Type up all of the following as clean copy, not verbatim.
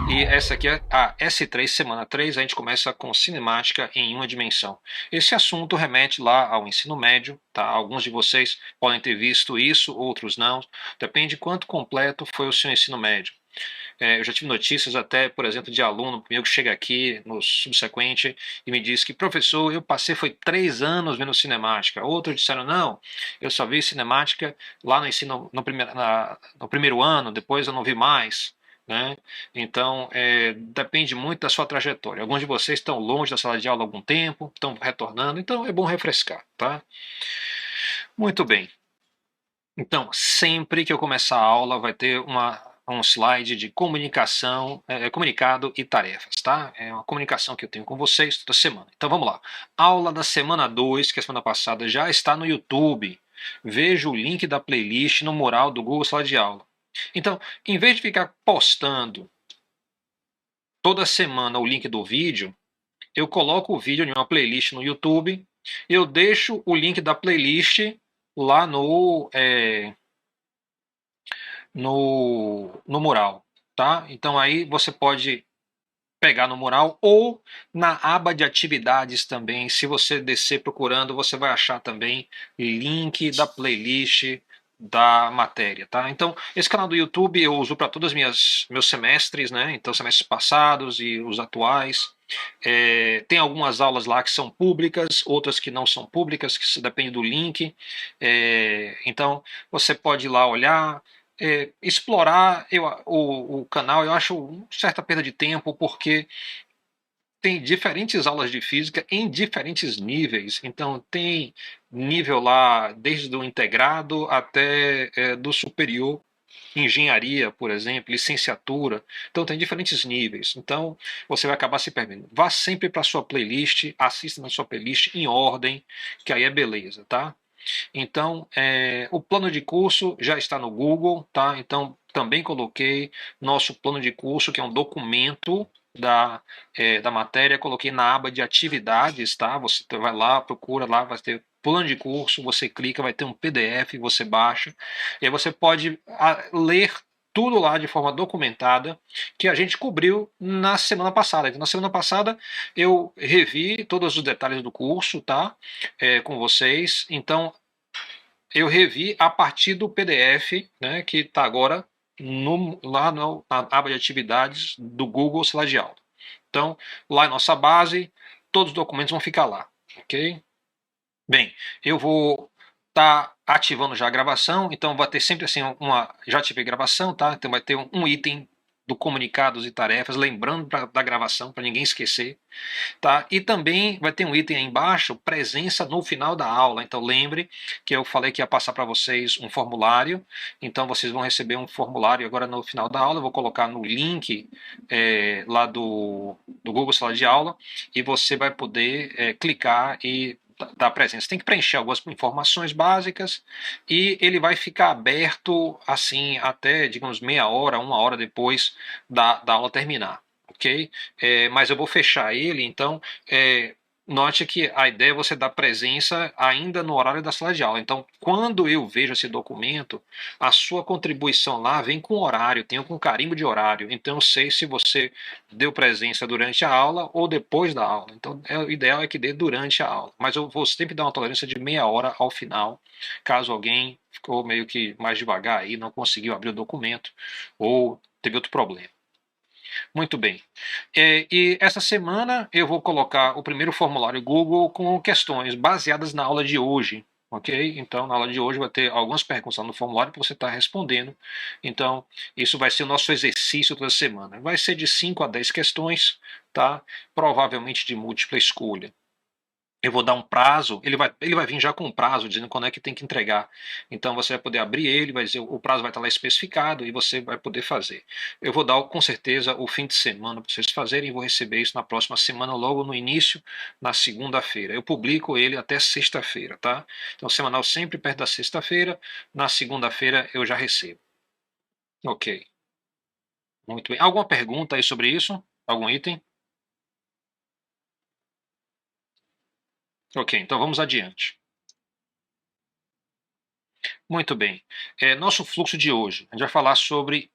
E essa aqui é a S3, semana 3, a gente começa com cinemática em uma dimensão. Esse assunto remete lá ao ensino médio, tá? Alguns de vocês podem ter visto isso, outros não. Depende de quanto completo foi o seu ensino médio. Eu já tive notícias até, por exemplo, de aluno meu que chega aqui no subsequente e me diz que, professor, eu passei foi 3 anos vendo cinemática. Outros disseram, não, eu só vi cinemática lá no ensino, no primeiro ano, depois eu não vi mais. Né? Então, depende muito da sua trajetória. Alguns de vocês estão longe da sala de aula há algum tempo, estão retornando, então é bom refrescar. Tá? Muito bem. Então, sempre que eu começar a aula, vai ter um slide de comunicação, comunicado e tarefas, tá? É uma comunicação que eu tenho com vocês toda semana. Então vamos lá. Aula da semana 2, que é a semana passada, já está no YouTube. Veja o link da playlist no mural do Google Sala de Aula. Então, em vez de ficar postando toda semana o link do vídeo, eu coloco o vídeo em uma playlist no YouTube, eu deixo o link da playlist lá no mural, tá? Então aí você pode pegar no mural ou na aba de atividades também. Se você descer procurando, você vai achar também link da playlist da matéria, tá? Então, esse canal do YouTube eu uso para todos os meus semestres, né? Então, semestres passados e os atuais. Tem algumas aulas lá que são públicas, outras que não são públicas, que depende do link. Então, você pode ir lá olhar, explorar o canal. Eu acho uma certa perda de tempo, porque tem diferentes aulas de física em diferentes níveis. Então, tem nível lá desde o integrado até do superior, engenharia, por exemplo, licenciatura. Então, tem diferentes níveis. Então, você vai acabar se perdendo. Vá sempre para a sua playlist, assista na sua playlist em ordem, que aí é beleza, tá? Então, o plano de curso já está no Google, tá? Então, também coloquei nosso plano de curso, que é um documento da matéria, coloquei na aba de atividades, tá? Você vai lá, procura lá, vai ter plano de curso, você clica, vai ter um PDF, você baixa, e aí você pode ler tudo lá de forma documentada, que a gente cobriu na semana passada. Então, na semana passada eu revi todos os detalhes do curso, tá? Com vocês. Então, eu revi a partir do PDF, né, que está agora na aba de atividades do Google Sala de Aula. Então, lá é nossa base, todos os documentos vão ficar lá, ok? Bem, eu vou estar ativando já a gravação, então vai ter sempre assim já ativei gravação, tá? Então vai ter um item do comunicados e tarefas, lembrando da gravação, para ninguém esquecer. Tá? E também vai ter um item aí embaixo, presença no final da aula. Então lembre que eu falei que ia passar para vocês um formulário. Então vocês vão receber um formulário agora no final da aula. Eu vou colocar no link lá do Google Sala de Aula e você vai poder clicar e dar presença. Tem que preencher algumas informações básicas e ele vai ficar aberto assim até, digamos, meia hora, uma hora depois da aula terminar. Ok? Mas eu vou fechar ele, então note que a ideia é você dar presença ainda no horário da sala de aula. Então, quando eu vejo esse documento, a sua contribuição lá vem com horário, tem com carimbo de horário. Então, eu sei se você deu presença durante a aula ou depois da aula. Então, o ideal é que dê durante a aula. Mas eu vou sempre dar uma tolerância de meia hora ao final, caso alguém ficou meio que mais devagar aí, não conseguiu abrir o documento ou teve outro problema. Muito bem. E essa semana eu vou colocar o primeiro formulário Google com questões baseadas na aula de hoje. Ok? Então, na aula de hoje vai ter algumas perguntas lá no formulário para você estar respondendo. Então, isso vai ser o nosso exercício toda semana. Vai ser de 5 a 10 questões, tá? Provavelmente de múltipla escolha. Eu vou dar um prazo, ele vai vir já com um prazo, dizendo quando é que tem que entregar. Então você vai poder abrir ele, vai dizer, o prazo vai estar lá especificado e você vai poder fazer. Eu vou dar com certeza o fim de semana para vocês fazerem e vou receber isso na próxima semana, logo no início, na segunda-feira. Eu publico ele até sexta-feira, tá? Então semanal sempre perto da sexta-feira, na segunda-feira eu já recebo. Ok, muito bem. Alguma pergunta aí sobre isso? Algum item? Ok, então vamos adiante. Muito bem. Nosso fluxo de hoje. A gente vai falar sobre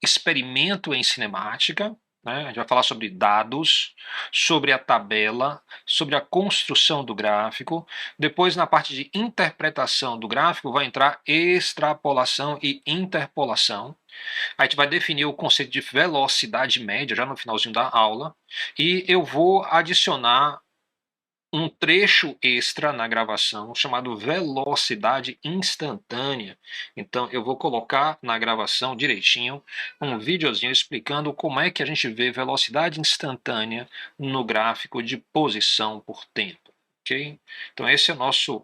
experimento em cinemática, né? A gente vai falar sobre dados, sobre a tabela, sobre a construção do gráfico. Depois, na parte de interpretação do gráfico, vai entrar extrapolação e interpolação. A gente vai definir o conceito de velocidade média já no finalzinho da aula. E eu vou adicionar um trecho extra na gravação chamado velocidade instantânea. Então eu vou colocar na gravação direitinho um videozinho explicando como é que a gente vê velocidade instantânea no gráfico de posição por tempo, ok? Então esse é o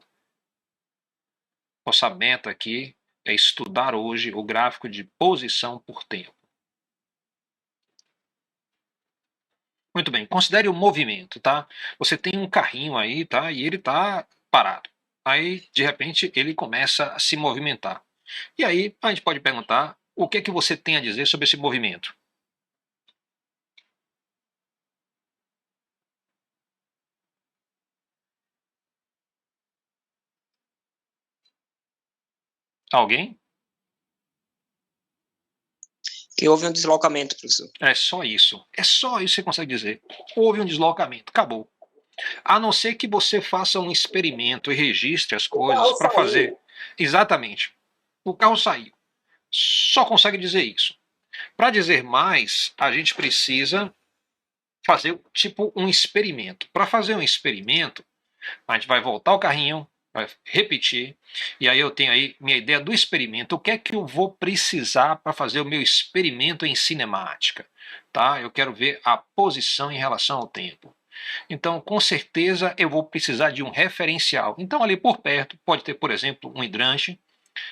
nossa meta aqui, é estudar hoje o gráfico de posição por tempo. Muito bem, considere o movimento, tá? Você tem um carrinho aí, tá? E ele tá parado. Aí, de repente, ele começa a se movimentar. E aí, a gente pode perguntar o que é que você tem a dizer sobre esse movimento? Alguém? Que houve um deslocamento, professor. É só isso. É só isso que você consegue dizer. Houve um deslocamento. Acabou. A não ser que você faça um experimento e registre as coisas para fazer. Exatamente. O carro saiu. Só consegue dizer isso. Para dizer mais, a gente precisa fazer tipo um experimento. Para fazer um experimento, a gente vai voltar o carrinho, vai repetir, e aí eu tenho aí minha ideia do experimento. O que é que eu vou precisar para fazer o meu experimento em cinemática? Tá? Eu quero ver a posição em relação ao tempo. Então, com certeza, eu vou precisar de um referencial. Então, ali por perto, pode ter, por exemplo, um hidrante,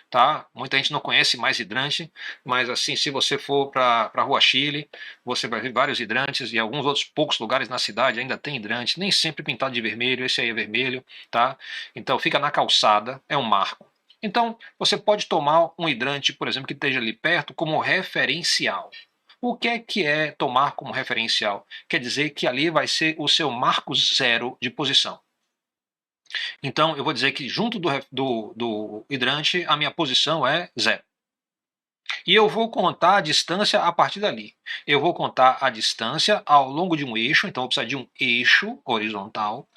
tá? Muita gente não conhece mais hidrante, mas assim, se você for para a Rua Chile, você vai ver vários hidrantes e alguns outros poucos lugares na cidade ainda tem hidrante, nem sempre pintado de vermelho, esse aí é vermelho, tá? Então fica na calçada, é um marco. Então, você pode tomar um hidrante, por exemplo, que esteja ali perto como referencial. O que é tomar como referencial? Quer dizer que ali vai ser o seu marco zero de posição. Então, eu vou dizer que junto do hidrante, a minha posição é zero. E eu vou contar a distância a partir dali. Eu vou contar a distância ao longo de um eixo, então eu vou precisar de um eixo horizontal,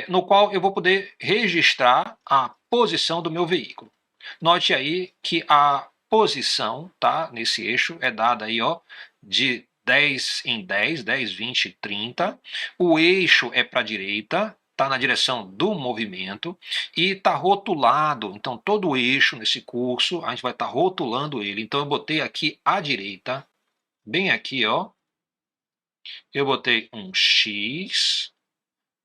no qual eu vou poder registrar a posição do meu veículo. Note aí que a posição, tá, nesse eixo é dada aí, ó, de 10 em 10, 10, 20, 30. O eixo é para a direita, está na direção do movimento e está rotulado. Então, todo o eixo nesse curso, a gente vai estar rotulando ele. Então, eu botei aqui à direita, bem aqui, ó, eu botei um X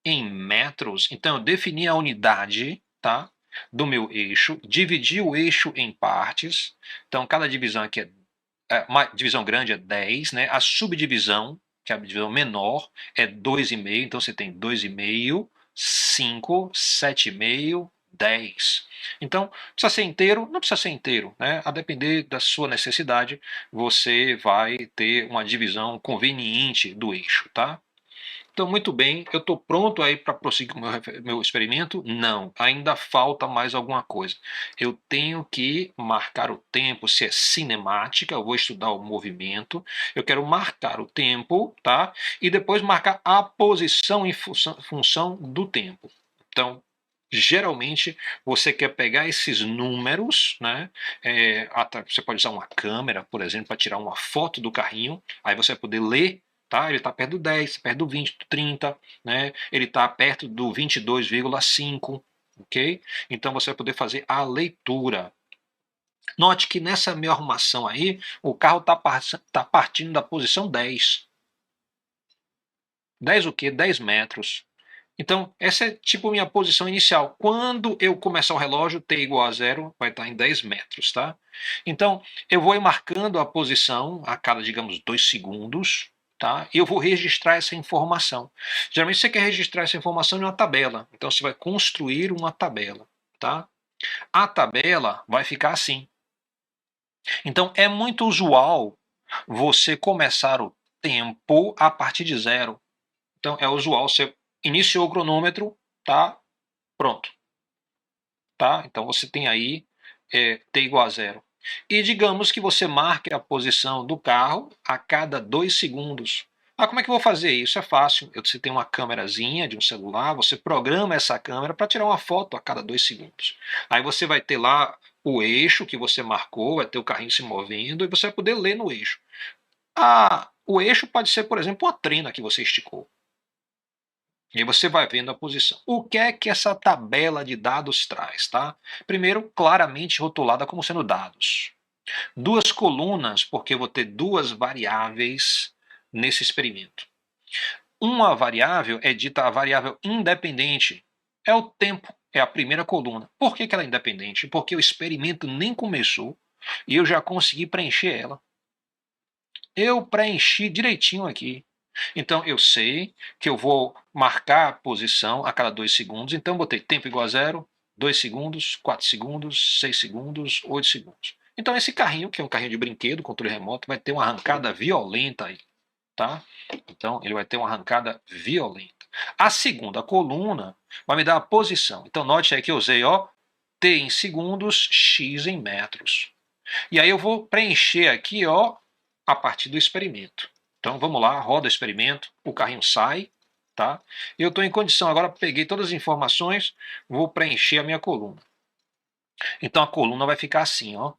em metros. Então, eu defini a unidade, tá, do meu eixo, dividi o eixo em partes. Então, cada divisão aqui uma divisão grande é 10, né? A subdivisão, que é a divisão menor, é 2,5. Então você tem 2,5, 5, 7,5, 10. Então, precisa ser inteiro? Não precisa ser inteiro, né? A depender da sua necessidade, você vai ter uma divisão conveniente do eixo, tá? Então, muito bem, eu estou pronto aí para prosseguir com o meu experimento? Não, ainda falta mais alguma coisa. Eu tenho que marcar o tempo, se é cinemática, eu vou estudar o movimento, eu quero marcar o tempo, tá? E depois marcar a posição em função do tempo. Então, geralmente você quer pegar esses números, né? Você pode usar uma câmera, por exemplo, para tirar uma foto do carrinho, aí você vai poder ler, tá? Ele está perto do 10, perto do 20, do 30, né? Ele está perto do 22,5, ok? Então você vai poder fazer a leitura. Note que nessa minha arrumação aí, o carro está partindo da posição 10. 10 o quê? 10 metros. Então, essa é tipo minha posição inicial. Quando eu começar o relógio, t igual a zero, vai estar em 10 metros, tá? Então, eu vou ir marcando a posição a cada, digamos, 2 segundos, tá? E eu vou registrar essa informação. Geralmente você quer registrar essa informação em uma tabela. Então, você vai construir uma tabela, tá? A tabela vai ficar assim. Então, é muito usual você começar o tempo a partir de zero. Então, é usual, você iniciou o cronômetro, tá? Pronto. Tá? Então, você tem aí t igual a zero. E digamos que você marque a posição do carro a cada 2 segundos. Ah, como é que eu vou fazer isso? É fácil. Você tem uma câmerazinha de um celular, você programa essa câmera para tirar uma foto a cada 2 segundos. Aí você vai ter lá o eixo que você marcou, vai ter o carrinho se movendo e você vai poder ler no eixo. Ah, o eixo pode ser, por exemplo, uma trena que você esticou. E aí você vai vendo a posição. O que é que essa tabela de dados traz, tá? Primeiro, claramente rotulada como sendo dados. Duas colunas, porque eu vou ter duas variáveis nesse experimento. Uma variável é dita a variável independente. É o tempo, é a primeira coluna. Por que ela é independente? Porque o experimento nem começou e eu já consegui preencher ela. Eu preenchi direitinho aqui. Então eu sei que eu vou marcar a posição a cada 2 segundos. Então botei tempo igual a zero, 2 segundos, 4 segundos, 6 segundos, 8 segundos. Então esse carrinho, que é um carrinho de brinquedo, controle remoto, vai ter uma arrancada violenta aí, tá? Então ele vai ter uma arrancada violenta. A segunda coluna vai me dar a posição. Então note aí que eu usei, ó, T em segundos, X em metros. E aí eu vou preencher aqui, ó, a partir do experimento. Então vamos lá, roda o experimento, o carrinho sai, tá? Eu estou em condição, agora peguei todas as informações, vou preencher a minha coluna. Então a coluna vai ficar assim, ó.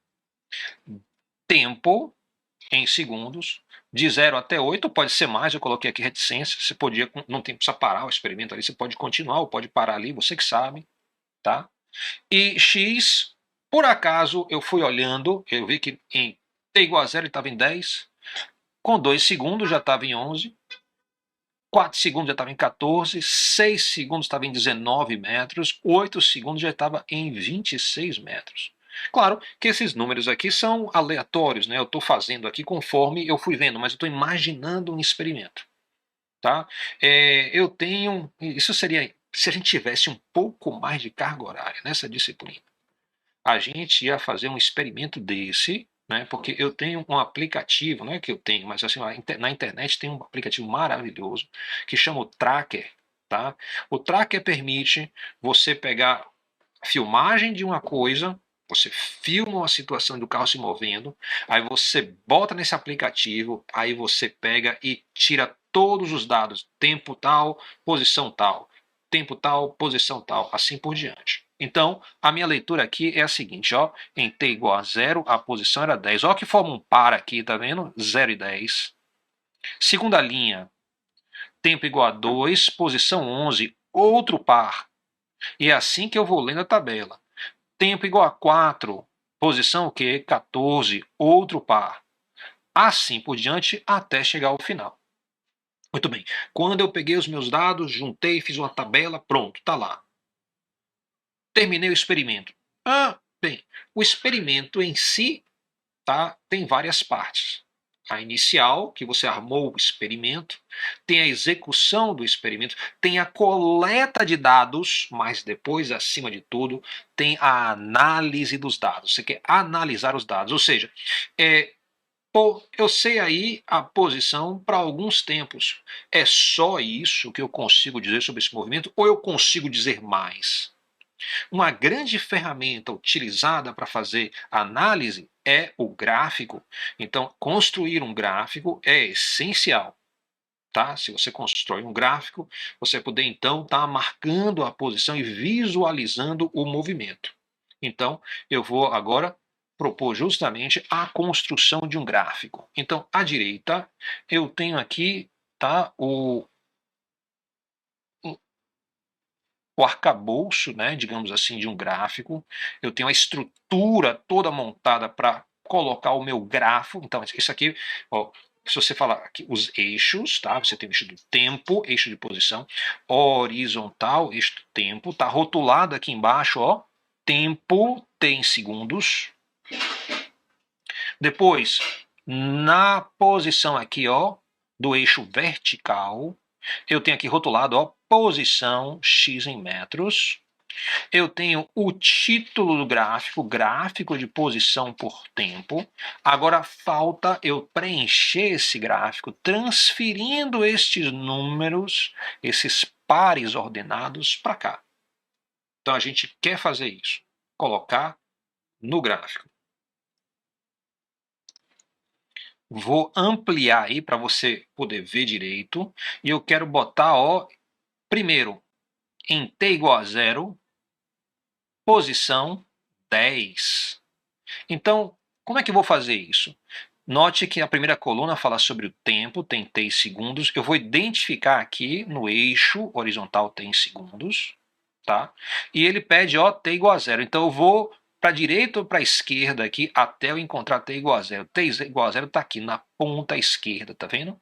Tempo em segundos, de 0 até 8, pode ser mais, eu coloquei aqui reticência, você podia, não tem, precisa parar o experimento ali, você pode continuar ou pode parar ali, você que sabe, tá? E x, por acaso, eu fui olhando, eu vi que em t igual a 0 ele estava em 10, com 2 segundos já estava em 11, 4 segundos já estava em 14, 6 segundos estava em 19 metros, 8 segundos já estava em 26 metros. Claro que esses números aqui são aleatórios, né? Eu estou fazendo aqui conforme eu fui vendo, mas eu estou imaginando um experimento. Tá? Eu tenho. Isso seria se a gente tivesse um pouco mais de carga horária nessa disciplina. A gente ia fazer um experimento desse, né? Porque eu tenho um aplicativo, não é que eu tenho, mas assim, na internet tem um aplicativo maravilhoso que chama o Tracker, tá? O Tracker permite você pegar a filmagem de uma coisa, você filma uma situação do carro se movendo, aí você bota nesse aplicativo, aí você pega e tira todos os dados, tempo tal, posição tal, tempo tal, posição tal, assim por diante. Então, a minha leitura aqui é a seguinte, ó, em t igual a 0, a posição era 10. Ó que forma um par aqui, tá vendo? 0 e 10. Segunda linha, tempo igual a 2, posição 11, outro par. E é assim que eu vou lendo a tabela. Tempo igual a 4, posição o quê? 14, outro par. Assim por diante até chegar ao final. Muito bem. Quando eu peguei os meus dados, juntei, fiz uma tabela, pronto, tá lá. Terminei o experimento. Ah, bem, o experimento em si, tá, tem várias partes. A inicial, que você armou o experimento, tem a execução do experimento, tem a coleta de dados, mas depois, acima de tudo, tem a análise dos dados. Você quer analisar os dados, ou seja, eu sei aí a posição para alguns tempos. É só isso que eu consigo dizer sobre esse movimento ou eu consigo dizer mais? Uma grande ferramenta utilizada para fazer análise é o gráfico. Então, construir um gráfico é essencial. Tá? Se você constrói um gráfico, você poder então estar marcando a posição e visualizando o movimento. Então, eu vou agora propor justamente a construção de um gráfico. Então, à direita, eu tenho aqui, tá, o arcabouço, né, digamos assim, de um gráfico. Eu tenho a estrutura toda montada para colocar o meu grafo. Então, isso aqui, ó, se você falar aqui, os eixos, tá? Você tem o eixo do tempo, eixo de posição, horizontal, eixo do tempo, tá rotulado aqui embaixo, ó, tempo tem segundos. Depois, na posição aqui, ó, do eixo vertical, eu tenho aqui rotulado, ó, posição X em metros. Eu tenho o título do gráfico, gráfico de posição por tempo. Agora falta eu preencher esse gráfico, transferindo estes números, esses pares ordenados para cá. Então a gente quer fazer isso, colocar no gráfico. Vou ampliar aí para você poder ver direito. E eu quero botar, ó, primeiro, em t igual a 0, posição 10. Então, como é que eu vou fazer isso? Note que a primeira coluna fala sobre o tempo, tem t em segundos. Eu vou identificar aqui no eixo horizontal t em segundos, tá? E ele pede, ó, t igual a 0. Então eu vou para a direita ou para a esquerda aqui até eu encontrar t igual a 0. T igual a 0 está aqui na ponta esquerda, tá vendo?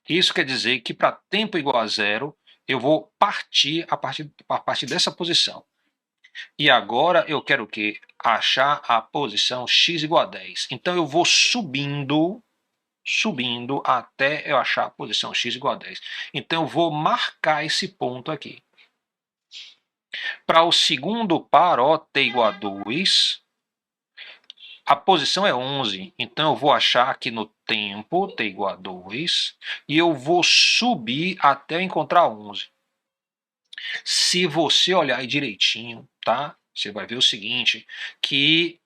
Isso quer dizer que para tempo igual a 0, eu vou partir a partir dessa posição. E agora eu quero o quê? Achar a posição x igual a 10. Então eu vou subindo até eu achar a posição x igual a 10. Então eu vou marcar esse ponto aqui. Para o segundo par, ó, t igual a 2, a posição é 11. Então eu vou achar aqui no tempo, t igual a 2, e eu vou subir até eu encontrar 11. Se você olhar aí direitinho, tá? Você vai ver o seguinte, que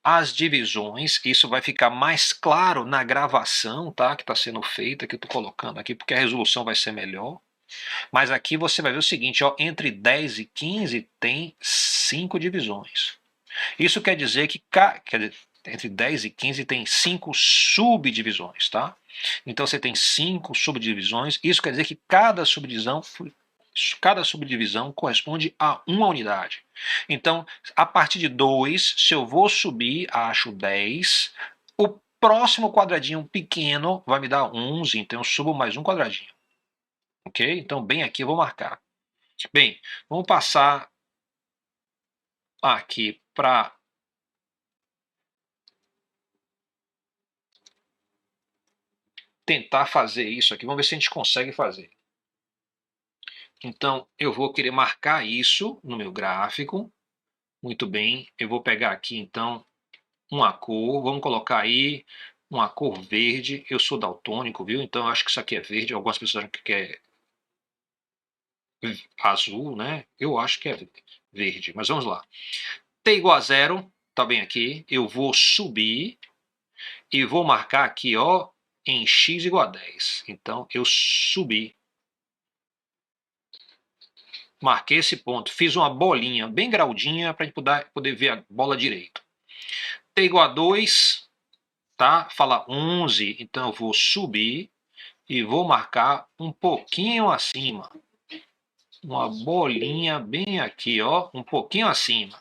as divisões, isso vai ficar mais claro na gravação, tá? Que está sendo feita, que eu estou colocando aqui, porque a resolução vai ser melhor. Mas aqui você vai ver o seguinte, ó, entre 10 e 15 tem 5 divisões. Isso quer dizer que entre 10 e 15 tem 5 subdivisões, tá? Então você tem 5 subdivisões, isso quer dizer que cada subdivisão corresponde a uma unidade. Então, a partir de 2, se eu vou subir, acho 10, o próximo quadradinho pequeno vai me dar 11, então eu subo mais um quadradinho. Ok? Então, bem aqui eu vou marcar. Bem, vamos passar aqui para tentar fazer isso aqui. Vamos ver se a gente consegue fazer. Então, eu vou querer marcar isso no meu gráfico. Muito bem, eu vou pegar aqui, então, uma cor. Vamos colocar aí uma cor verde. Eu sou daltônico, viu? Então, eu acho que isso aqui é verde. Algumas pessoas acham que é azul, né? Eu acho que é verde, mas vamos lá. T igual a 0, tá bem aqui. Eu vou subir e vou marcar aqui, ó, em x igual a 10. Então, eu subi. Marquei esse ponto, fiz uma bolinha bem graudinha para a gente poder ver a bola direito. T igual a 2, tá? Fala 11, então eu vou subir e vou marcar um pouquinho acima. Uma bolinha bem aqui, ó, um pouquinho acima.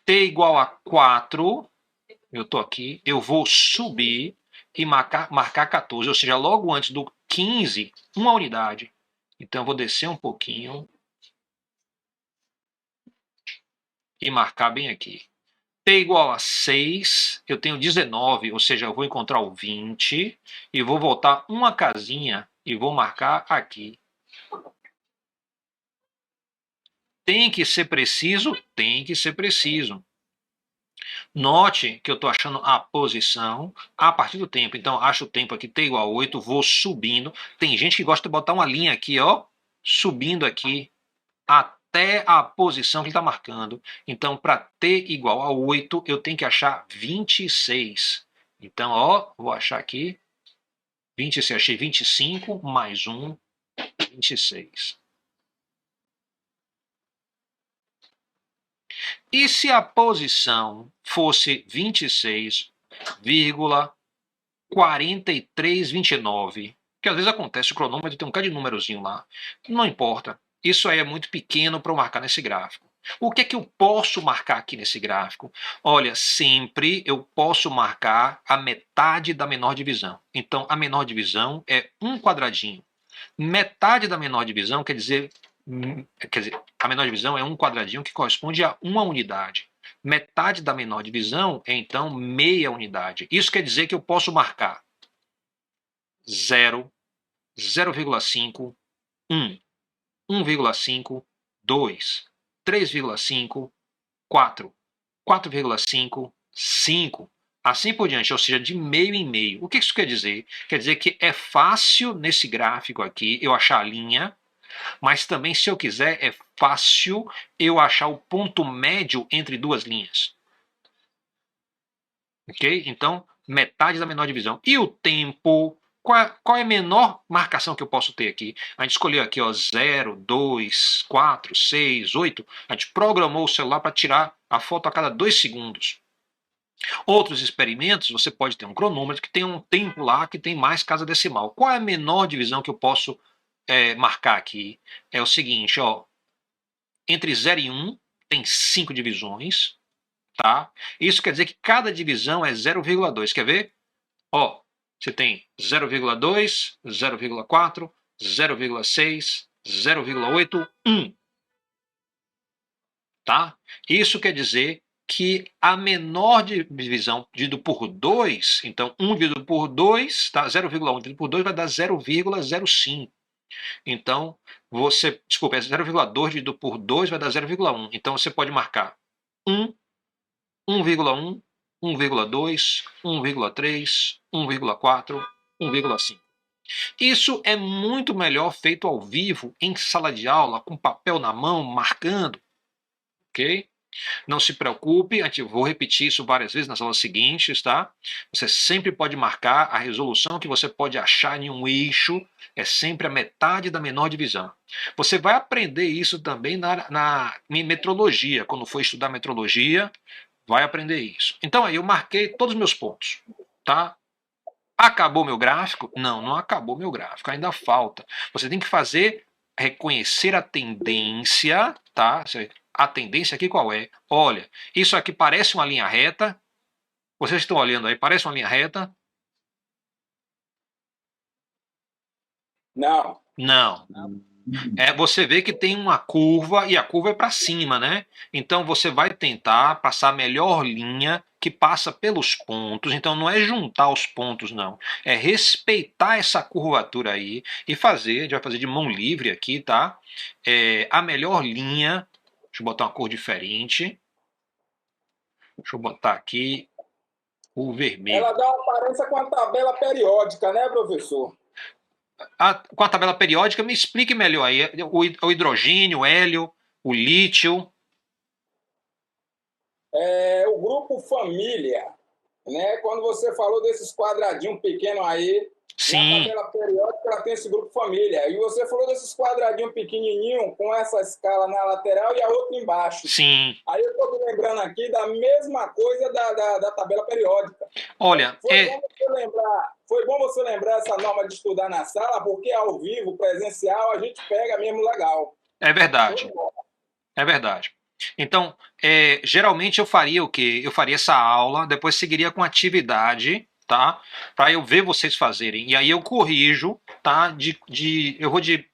T igual a 4, eu estou aqui, eu vou subir e marcar 14, ou seja, logo antes do 15, uma unidade. Então eu vou descer um pouquinho e marcar bem aqui. T igual a 6, eu tenho 19, ou seja, eu vou encontrar o 20 e vou voltar uma casinha e vou marcar aqui. Tem que ser preciso? Tem que ser preciso. Note que eu estou achando a posição a partir do tempo. Então, acho o tempo aqui t igual a 8, vou subindo. Tem gente que gosta de botar uma linha aqui, ó, subindo aqui até a posição que ele está marcando. Então, para t igual a 8, eu tenho que achar 26. Então, ó, vou achar aqui 26, achei 25 mais 1, 26. E se a posição fosse 26,4329, que às vezes acontece, o cronômetro tem um bocado de númerozinho lá, não importa. Isso aí é muito pequeno para eu marcar nesse gráfico. O que é que eu posso marcar aqui nesse gráfico? Olha, sempre eu posso marcar a metade da menor divisão. Então, a menor divisão é um quadradinho. Metade da menor divisão quer dizer, a menor divisão é um quadradinho que corresponde a uma unidade. Metade da menor divisão é, então, meia unidade. Isso quer dizer que eu posso marcar 0, 0,5, 1, 1,5, 2, 3,5, 4, 4,5, 5, assim por diante, ou seja, de meio em meio. O que isso quer dizer? Quer dizer que é fácil nesse gráfico aqui eu achar a linha, mas também, se eu quiser, é fácil eu achar o ponto médio entre duas linhas. Ok? Então, metade da menor divisão. E o tempo, qual é a menor marcação que eu posso ter aqui? A gente escolheu aqui, ó, 0, 2, 4, 6, 8. A gente programou o celular para tirar a foto a cada 2 segundos. Outros experimentos, você pode ter um cronômetro que tem um tempo lá que tem mais casa decimal. Qual é a menor divisão que eu posso marcar aqui? É o seguinte, ó, entre 0 e 1 tem 5 divisões, tá? Isso quer dizer que cada divisão é 0,2. Quer ver? Ó, você tem 0,2, 0,4, 0,6, 0,8, 1. Tá? Isso quer dizer que a menor divisão dividido por 2, então 1 dividido por 2, tá? 0,1 dividido por 2 vai dar 0,05. Então, desculpa, 0,2 dividido por 2 vai dar 0,1. Então, você pode marcar 1, 1,1, 1,2, 1,3, 1,4, 1,5. Isso é muito melhor feito ao vivo, em sala de aula, com papel na mão, marcando, ok? Não se preocupe, vou repetir isso várias vezes nas aulas seguintes, tá? Você sempre pode marcar a resolução que você pode achar em um eixo, é sempre a metade da menor divisão. Você vai aprender isso também na metrologia, quando for estudar metrologia, vai aprender isso. Então aí eu marquei todos os meus pontos, tá? Acabou meu gráfico? Não, não acabou meu gráfico, ainda falta. Você tem que reconhecer a tendência, tá? A tendência aqui qual é? Olha, isso aqui parece uma linha reta. Vocês estão olhando aí, parece uma linha reta? Não. Não. Você vê que tem uma curva e a curva é para cima, né? Então você vai tentar passar a melhor linha que passa pelos pontos. Então não é juntar os pontos, não. É respeitar essa curvatura aí e fazer. A gente vai fazer de mão livre aqui, tá? A melhor linha. Deixa eu botar uma cor diferente. Deixa eu botar aqui o vermelho. Ela dá uma aparência com a tabela periódica, né, professor? Com a tabela periódica, me explique melhor aí. O hidrogênio, o hélio, o lítio. O grupo família, né? Quando você falou desses quadradinhos pequenos aí, sim, na tabela periódica ela tem esse grupo família. E você falou desses quadradinhos pequenininhos com essa escala na lateral e a outra embaixo. Sim. Aí eu estou me lembrando aqui da mesma coisa da tabela periódica. Olha, foi bom você lembrar essa norma de estudar na sala, porque ao vivo, presencial, a gente pega mesmo legal. É verdade. É verdade. Então, geralmente eu faria o quê? Eu faria essa aula, depois seguiria com atividade, tá? Para eu ver vocês fazerem. E aí eu corrijo, tá? Eu vou de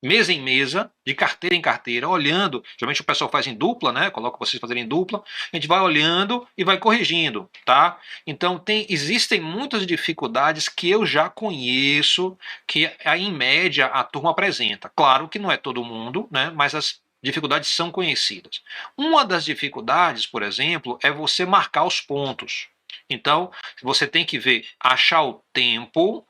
mesa em mesa, de carteira em carteira, olhando. Geralmente o pessoal faz em dupla, né? Coloca vocês fazerem em dupla. A gente vai olhando e vai corrigindo, tá? Então existem muitas dificuldades que eu já conheço, que em média a turma apresenta. Claro que não é todo mundo, né? Mas as dificuldades são conhecidas. Uma das dificuldades, por exemplo, é você marcar os pontos. Então, você tem que achar o tempo.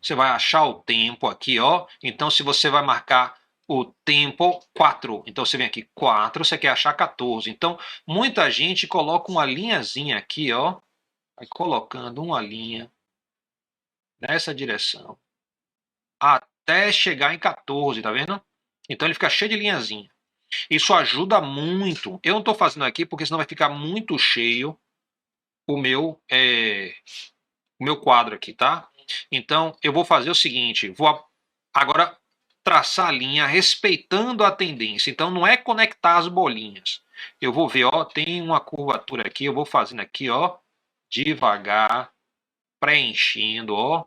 Você vai achar o tempo aqui, ó. Então, se você vai marcar o tempo 4, então você vem aqui 4, você quer achar 14. Então, muita gente coloca uma linhazinha aqui, ó. Vai colocando uma linha nessa direção até chegar em 14, tá vendo? Então ele fica cheio de linhazinha. Isso ajuda muito. Eu não estou fazendo aqui porque senão vai ficar muito cheio o meu quadro aqui, tá? Então eu vou fazer o seguinte, vou agora traçar a linha respeitando a tendência. Então não é conectar as bolinhas. Eu vou ver, ó, tem uma curvatura aqui, eu vou fazendo aqui, ó, devagar, preenchendo, ó.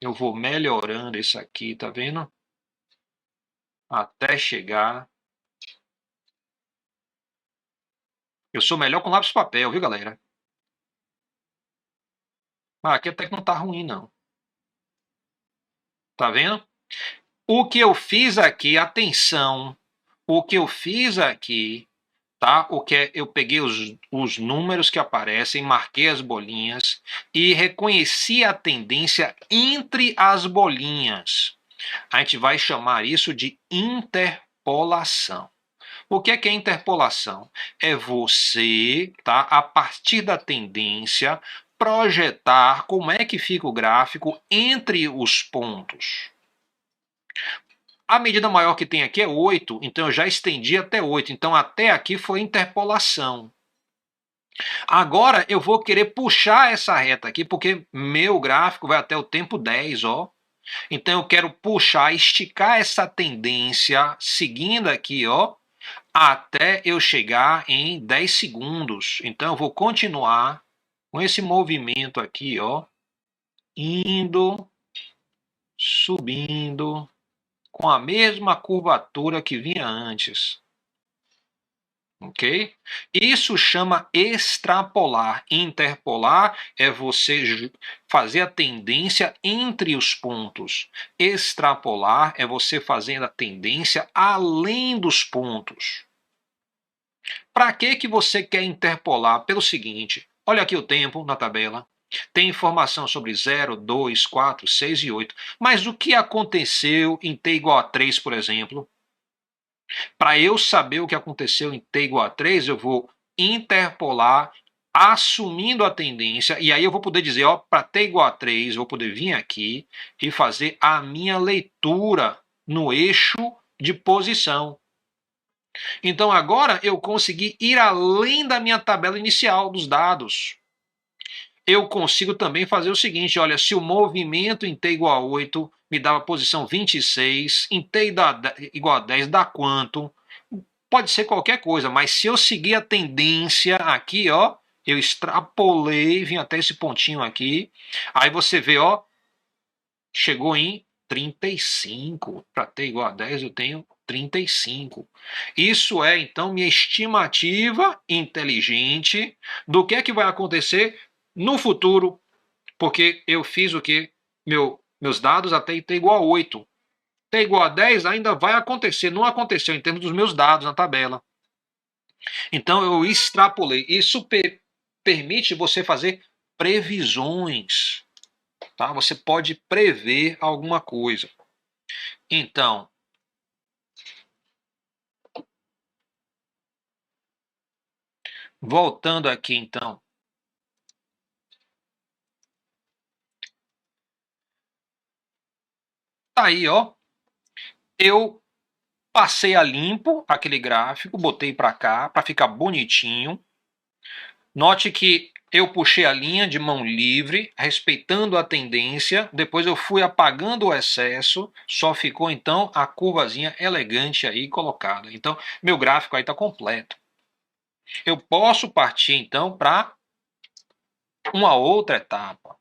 Eu vou melhorando isso aqui, tá vendo? Até chegar. Eu sou melhor com lápis e papel, viu, galera? Aqui até que não tá ruim, não. Tá vendo? O que eu fiz aqui, atenção, o que eu fiz aqui, tá? Eu peguei os números que aparecem, marquei as bolinhas e reconheci a tendência entre as bolinhas. A gente vai chamar isso de interpolação. O que é interpolação? É você, tá, a partir da tendência, projetar como é que fica o gráfico entre os pontos. A medida maior que tem aqui é 8, então eu já estendi até 8. Então até aqui foi interpolação. Agora eu vou querer puxar essa reta aqui, porque meu gráfico vai até o tempo 10, ó. Então eu quero puxar, esticar essa tendência, seguindo aqui, ó, até eu chegar em 10 segundos. Então eu vou continuar com esse movimento aqui, ó, indo, subindo, com a mesma curvatura que vinha antes. Ok? Isso chama extrapolar. Interpolar é você fazer a tendência entre os pontos. Extrapolar é você fazendo a tendência além dos pontos. Para que você quer interpolar? Pelo seguinte, olha aqui o tempo na tabela. Tem informação sobre 0, 2, 4, 6 e 8. Mas o que aconteceu em t igual a 3, por exemplo? Para eu saber o que aconteceu em t igual a 3, eu vou interpolar assumindo a tendência, e aí eu vou poder dizer, ó, para t igual a 3, eu vou poder vir aqui e fazer a minha leitura no eixo de posição. Então agora eu consegui ir além da minha tabela inicial dos dados. Eu consigo também fazer o seguinte, olha, se o movimento em t igual a 8 me dava a posição 26, em t igual a 10 dá quanto? Pode ser qualquer coisa, mas se eu seguir a tendência aqui, ó, eu extrapolei, vim até esse pontinho aqui, aí você vê, ó, chegou em 35. Para t igual a 10 eu tenho 35. Isso é, então, minha estimativa inteligente do que é que vai acontecer no futuro, porque eu fiz o que? Meus dados até t igual a 8. T igual a 10 ainda vai acontecer, não aconteceu em termos dos meus dados na tabela. Então eu extrapolei. Isso permite você fazer previsões. Tá? Você pode prever alguma coisa. Então, voltando aqui então. Tá aí, ó. Eu passei a limpo aquele gráfico, botei para cá para ficar bonitinho. Note que eu puxei a linha de mão livre, respeitando a tendência, depois eu fui apagando o excesso, só ficou então a curvazinha elegante aí colocada. Então, meu gráfico aí está completo. Eu posso partir então para uma outra etapa,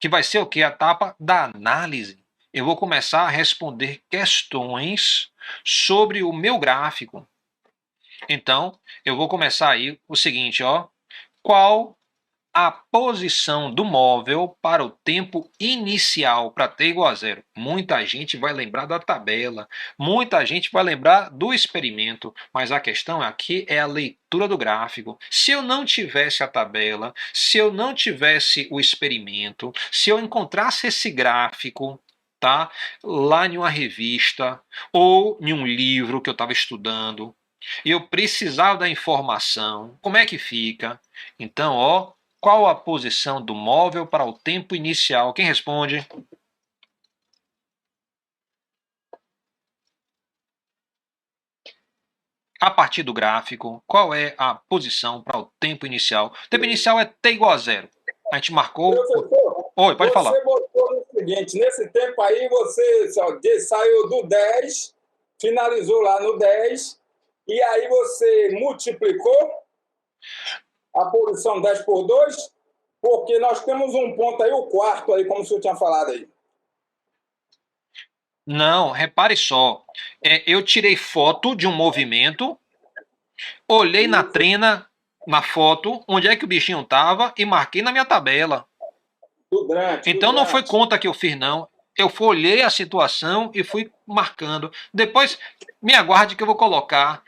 que vai ser o que? A etapa da análise. Eu vou começar a responder questões sobre o meu gráfico. Então, eu vou começar aí o seguinte, ó. Qual a posição do móvel para o tempo inicial para t igual a 0? Muita gente vai lembrar da tabela, muita gente vai lembrar do experimento, mas a questão aqui é a leitura do gráfico. Se eu não tivesse a tabela, se eu não tivesse o experimento, se eu encontrasse esse gráfico, tá, lá em uma revista ou em um livro que eu estava estudando, eu precisava da informação, como é que fica? Então, ó, qual a posição do móvel para o tempo inicial? Quem responde? A partir do gráfico, qual é a posição para o tempo inicial? O tempo inicial é t igual a 0. A gente marcou... Professor, Oi, pode falar. você botou no seguinte, nesse tempo aí você saiu do 10, finalizou lá no 10, e aí você multiplicou a posição 10 por 2, porque nós temos um ponto aí, o quarto aí, como o senhor tinha falado aí. Não, repare só. Eu tirei foto de um movimento, olhei na trena, na foto, onde é que o bichinho estava e marquei na minha tabela. Então não foi conta que eu fiz, não. Eu olhei a situação e fui marcando. Depois, me aguarde que eu vou colocar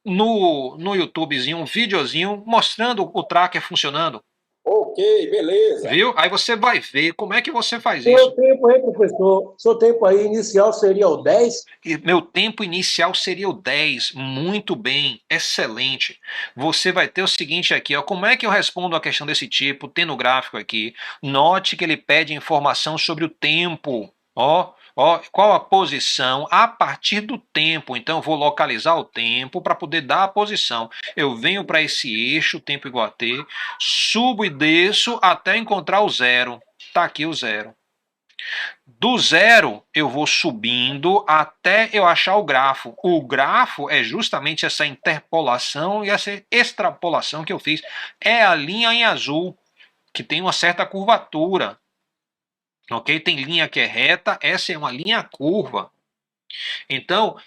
no YouTubezinho um videozinho mostrando o tracker funcionando. Ok, beleza. Viu? Aí você vai ver como é que você faz Seu isso. tempo aí, professor. Seu tempo aí inicial seria o 10? E meu tempo inicial seria o 10. Muito bem, excelente. Você vai ter o seguinte aqui, ó. Como é que eu respondo a questão desse tipo, tendo o gráfico aqui? Note que ele pede informação sobre o tempo. Ó, qual a posição a partir do tempo. Então eu vou localizar o tempo para poder dar a posição. Eu venho para esse eixo, tempo igual a t, subo e desço até encontrar o zero. Tá aqui o zero. Do zero, eu vou subindo até eu achar o grafo. O grafo é justamente essa interpolação e essa extrapolação que eu fiz. É a linha em azul, que tem uma certa curvatura. Ok? Tem linha que é reta, essa é uma linha curva. Então,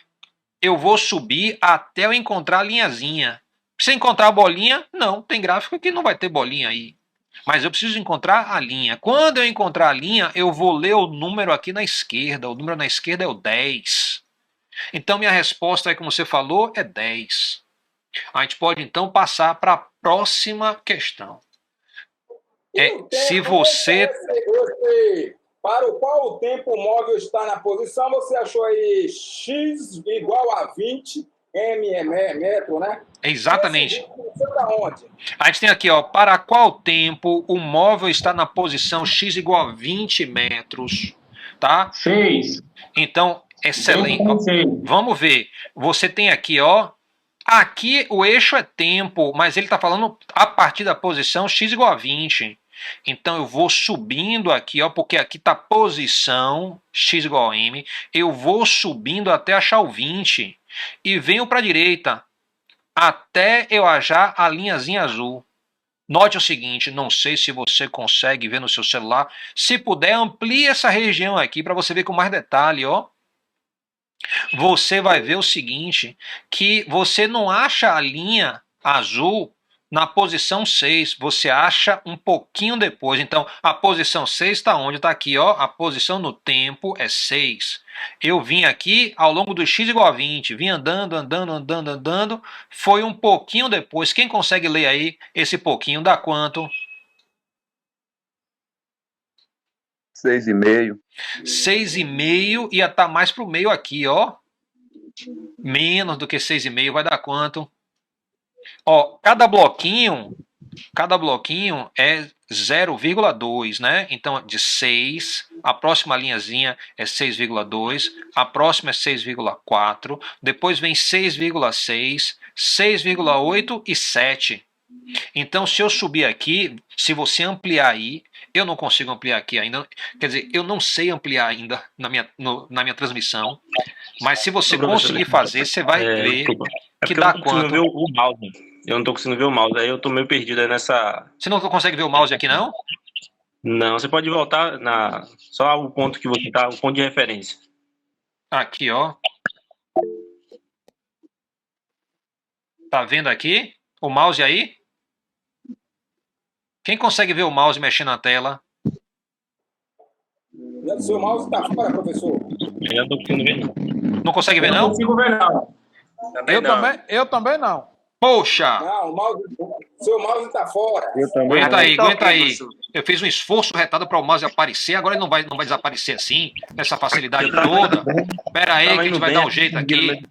eu vou subir até eu encontrar a linhazinha. Se encontrar a bolinha, não, tem gráfico que não vai ter bolinha aí. Mas eu preciso encontrar a linha. Quando eu encontrar a linha, eu vou ler o número aqui na esquerda. O número na esquerda é o 10. Então, minha resposta, como você falou, é 10. A gente pode, então, passar para a próxima questão. Se você... Para o qual o tempo móvel está na posição, você achou aí x igual a 20 metro, né? Exatamente. Onde? A gente tem aqui, ó, para qual tempo o móvel está na posição x igual a 20 metros, tá? 6. Então, excelente. Vamos ver. Você tem aqui, ó, aqui o eixo é tempo, mas ele está falando a partir da posição x igual a 20. Então eu vou subindo aqui, ó, porque aqui está posição x igual a m. Eu vou subindo até achar o 20 e venho para a direita até eu achar a linhazinha azul. Note o seguinte, não sei se você consegue ver no seu celular. Se puder, amplie essa região aqui para você ver com mais detalhe, ó. Você vai ver o seguinte, que você não acha a linha azul na posição 6, você acha um pouquinho depois. Então, a posição 6 está onde? Está aqui, ó, a posição no tempo é 6. Eu vim aqui ao longo do x igual a 20, vim andando, foi um pouquinho depois. Quem consegue ler aí esse pouquinho, dá quanto? 6,5. 6,5 ia estar mais para o meio aqui, ó. Menos do que 6,5 vai dar quanto? Ó, cada bloquinho é 0,2, né? Então, de 6, a próxima linhazinha é 6,2, a próxima é 6,4, depois vem 6,6, 6,8 e 7. Então, se eu subir aqui, se você ampliar aí, eu não consigo ampliar aqui ainda, quer dizer, eu não sei ampliar ainda na minha transmissão, mas se você conseguir fazer, você vai ver que dá quanto. Ver o mouse. Eu não estou conseguindo ver o mouse, aí eu estou meio perdido aí nessa... Você não consegue ver o mouse aqui, não? Não, você pode voltar só o ponto que você está, o ponto de referência. Aqui, ó. Tá vendo aqui? O mouse aí? Quem consegue ver o mouse mexendo na tela? Seu mouse está fora, professor. Eu não estou conseguindo ver, não. Não consegue ver, não? Não consigo ver, não. Eu também não. Poxa! Não, seu mouse está fora. Aguenta aí. Eu fiz um esforço retado para o mouse aparecer, agora ele não vai desaparecer assim, nessa facilidade toda. Espera aí que a gente vai dar um jeito aqui.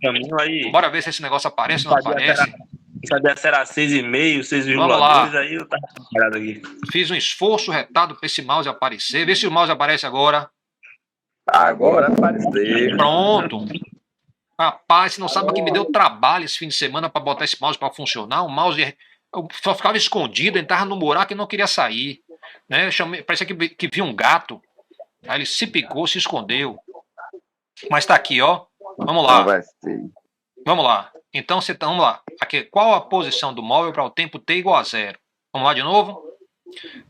Bora ver se esse negócio aparece ou não aparece. Sabia se era 6,5, 6,2, aí eu tava parado aqui. Fiz um esforço retado para esse mouse aparecer. Vê se o mouse aparece agora. Agora apareceu. Pronto. Rapaz, você não sabe o que me deu trabalho esse fim de semana para botar esse mouse para funcionar. O mouse só ficava escondido, entrava no buraco e não queria sair. Né? Parecia que vi um gato. Aí ele se picou, se escondeu. Mas tá aqui, ó. Vamos lá. Não vai ser. Vamos lá. Então, vamos lá. Aqui, qual a posição do móvel para o tempo t igual a 0? Vamos lá de novo?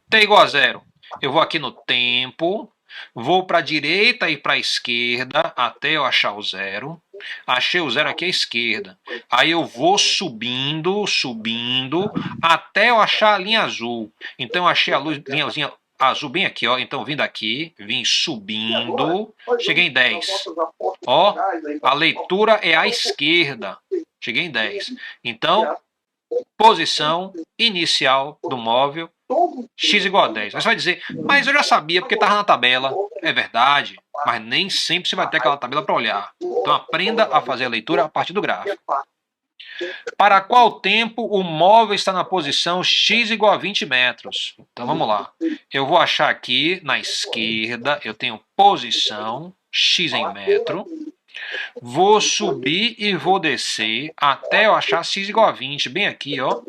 T igual a 0. Eu vou aqui no tempo, vou para a direita e para a esquerda até eu achar o 0. Achei o 0 aqui à esquerda. Aí eu vou subindo até eu achar a linha azul. Então eu achei a linhazinha azul bem aqui, ó. Então vindo aqui, vim subindo, cheguei em 10. Ó, a leitura é à esquerda. Cheguei em 10. Então, posição inicial do móvel x igual a 10. Aí você vai dizer, mas eu já sabia porque estava na tabela. É verdade, mas nem sempre você vai ter aquela tabela para olhar. Então aprenda a fazer a leitura a partir do gráfico. Para qual tempo o móvel está na posição x igual a 20 metros? Então vamos lá. Eu vou achar aqui na esquerda, eu tenho posição x em metro. Vou subir e vou descer até eu achar x igual a 20. Bem aqui, ó.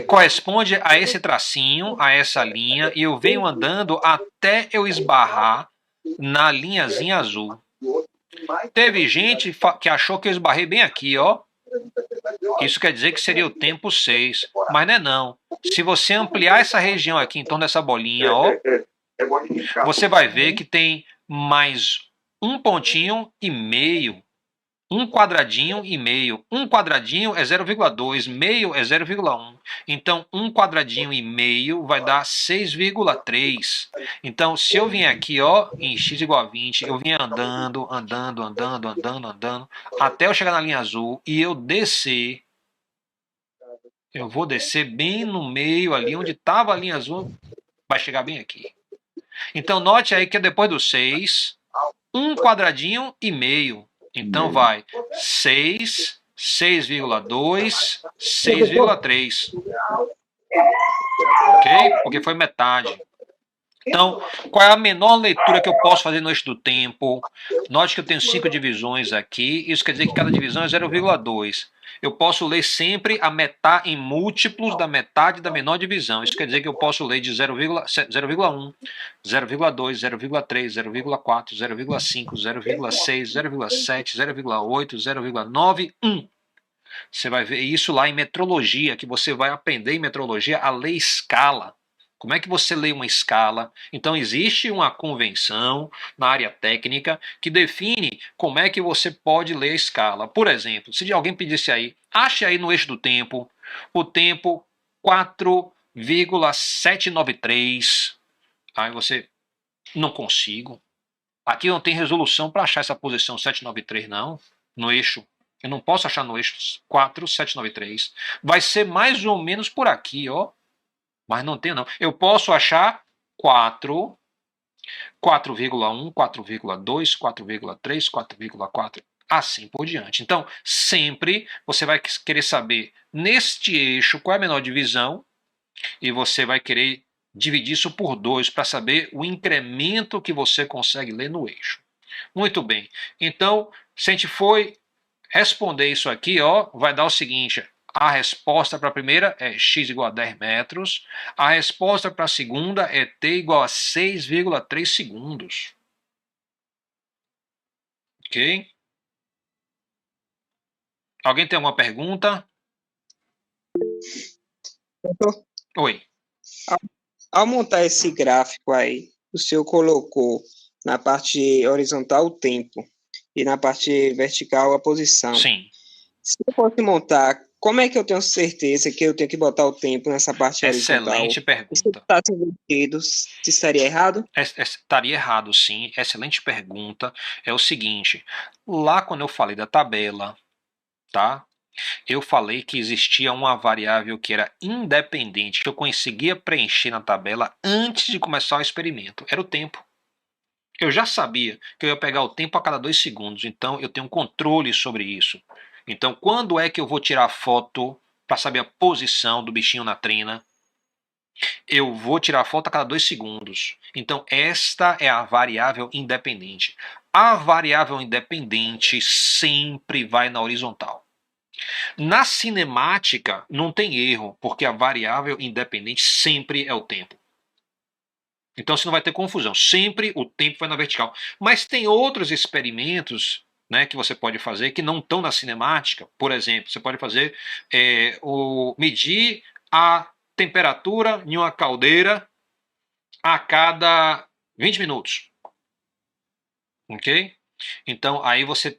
Corresponde a esse tracinho, a essa linha, e eu venho andando até eu esbarrar na linhazinha azul. Teve gente que achou que eu esbarrei bem aqui, ó. Isso quer dizer que seria o tempo 6, mas não é não. Se você ampliar essa região aqui em torno dessa bolinha, ó, você vai ver que tem mais um pontinho e meio. Um quadradinho e meio. Um quadradinho é 0,2, meio é 0,1. Então, um quadradinho e meio vai dar 6,3. Então, se eu vier aqui, ó, em x igual a 20, eu vim andando, até eu chegar na linha azul e eu descer. Eu vou descer bem no meio ali, onde estava a linha azul, vai chegar bem aqui. Então, note aí que depois do 6, um quadradinho e meio. Então vai 6, 6,2, 6,3. Ok? Porque foi metade. Então, qual é a menor leitura que eu posso fazer no eixo do tempo? Note que eu tenho 5 divisões aqui. Isso quer dizer que cada divisão é 0,2. Eu posso ler sempre a metade em múltiplos da metade da menor divisão. Isso quer dizer que eu posso ler de 0,1, 0,2, 0,3, 0,4, 0,5, 0,6, 0,7, 0,8, 0,9, 1. Você vai ver isso lá em metrologia, que você vai aprender em metrologia a ler escala. Como é que você lê uma escala? Então existe uma convenção na área técnica que define como é que você pode ler a escala. Por exemplo, se alguém pedisse aí, ache aí no eixo do tempo, o tempo 4,793. Aí você, não consigo. Aqui não tem resolução para achar essa posição 793 não, no eixo. Eu não posso achar no eixo 4,793. Vai ser mais ou menos por aqui, ó. Mas não tem não. Eu posso achar 4, 4,1, 4,2, 4,3, 4,4, assim por diante. Então, sempre você vai querer saber neste eixo qual é a menor divisão e você vai querer dividir isso por 2 para saber o incremento que você consegue ler no eixo. Muito bem. Então, se a gente for responder isso aqui, ó, vai dar o seguinte. A resposta para a primeira é x igual a 10 metros. A resposta para a segunda é t igual a 6,3 segundos. Ok? Alguém tem alguma pergunta? Oi. Ao montar esse gráfico aí, o senhor colocou na parte horizontal o tempo e na parte vertical a posição. Sim. Se eu fosse montar, como é que eu tenho certeza que eu tenho que botar o tempo nessa parte horizontal? Excelente pergunta. Se está invertido, se estaria errado? Estaria errado, sim. Excelente pergunta. É o seguinte, lá quando eu falei da tabela, tá? Eu falei que existia uma variável que era independente, que eu conseguia preencher na tabela antes de começar o experimento. Era o tempo. Eu já sabia que eu ia pegar o tempo a cada 2 segundos, então eu tenho um controle sobre isso. Então, quando é que eu vou tirar a foto para saber a posição do bichinho na trina? Eu vou tirar a foto a cada 2 segundos. Então, esta é a variável independente. A variável independente sempre vai na horizontal. Na cinemática, não tem erro, porque a variável independente sempre é o tempo. Então você não vai ter confusão. Sempre o tempo vai na vertical. Mas tem outros experimentos, né, que você pode fazer que não estão na cinemática. Por exemplo, você pode fazer medir a temperatura em uma caldeira a cada 20 minutos. Ok? Então aí você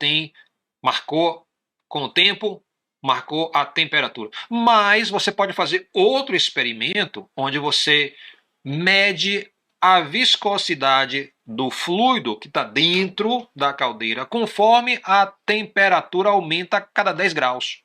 marcou com o tempo, marcou a temperatura. Mas você pode fazer outro experimento onde você mede a viscosidade do fluido que está dentro da caldeira conforme a temperatura aumenta a cada 10 graus.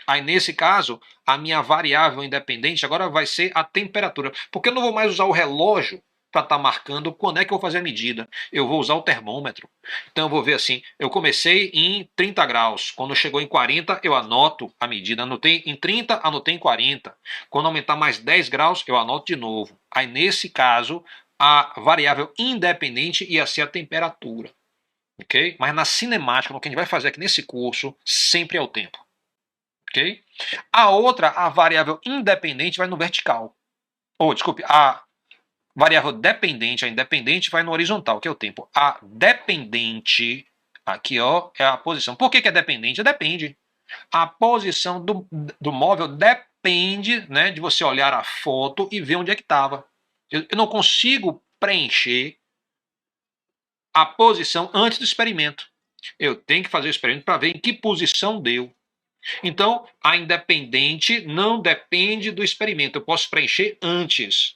Aí, nesse caso, a minha variável independente agora vai ser a temperatura. Porque eu não vou mais usar o relógio para estar marcando quando é que eu vou fazer a medida. Eu vou usar o termômetro. Então, eu vou ver assim, eu comecei em 30 graus. Quando chegou em 40, eu anoto a medida. Anotei em 30, anotei em 40. Quando aumentar mais 10 graus, eu anoto de novo. Aí, nesse caso, a variável independente ia ser a temperatura. Ok? Mas na cinemática, no que a gente vai fazer aqui nesse curso, sempre é o tempo. Ok? A outra, a variável independente, vai no vertical. Ou, desculpe, a variável dependente, a independente, vai no horizontal, que é o tempo. A dependente, aqui ó, é a posição. Por que é dependente? Depende. A posição do móvel depende, né, de você olhar a foto e ver onde é que estava. Eu não consigo preencher a posição antes do experimento. Eu tenho que fazer o experimento para ver em que posição deu. Então, a independente não depende do experimento. Eu posso preencher antes.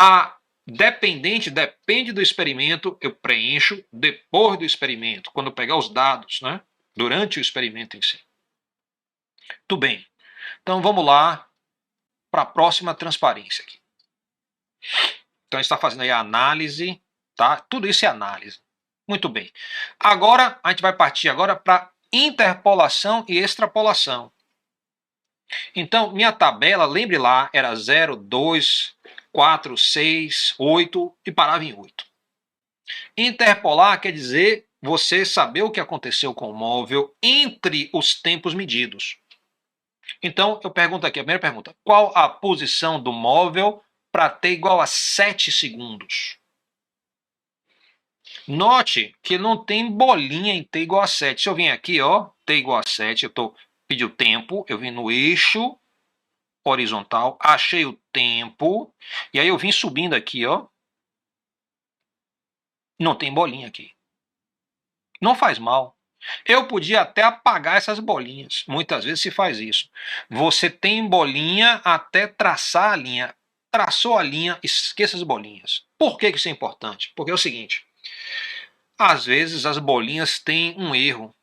A dependente depende do experimento, eu preencho depois do experimento, quando eu pegar os dados, né? Durante o experimento em si. Tudo bem. Então, vamos lá para a próxima transparência aqui. Então, a gente está fazendo aí a análise, tá? Tudo isso é análise. Muito bem. Agora, a gente vai partir agora para interpolação e extrapolação. Então, minha tabela, lembre lá, era 0, 2, 4, 6, 8 e parava em 8. Interpolar quer dizer você saber o que aconteceu com o móvel entre os tempos medidos. Então, eu pergunto aqui, a primeira pergunta, qual a posição do móvel para t igual a 7 segundos? Note que não tem bolinha em t igual a 7. Se eu vim aqui, ó, t igual a 7, eu pedi o tempo, eu vim no eixo horizontal, achei o tempo, e aí eu vim subindo aqui, ó. Não tem bolinha aqui. Não faz mal. Eu podia até apagar essas bolinhas. Muitas vezes se faz isso. Você tem bolinha até traçar a linha. Traçou a linha, esqueça as bolinhas. Por que isso é importante? Porque é o seguinte, às vezes as bolinhas têm um erro.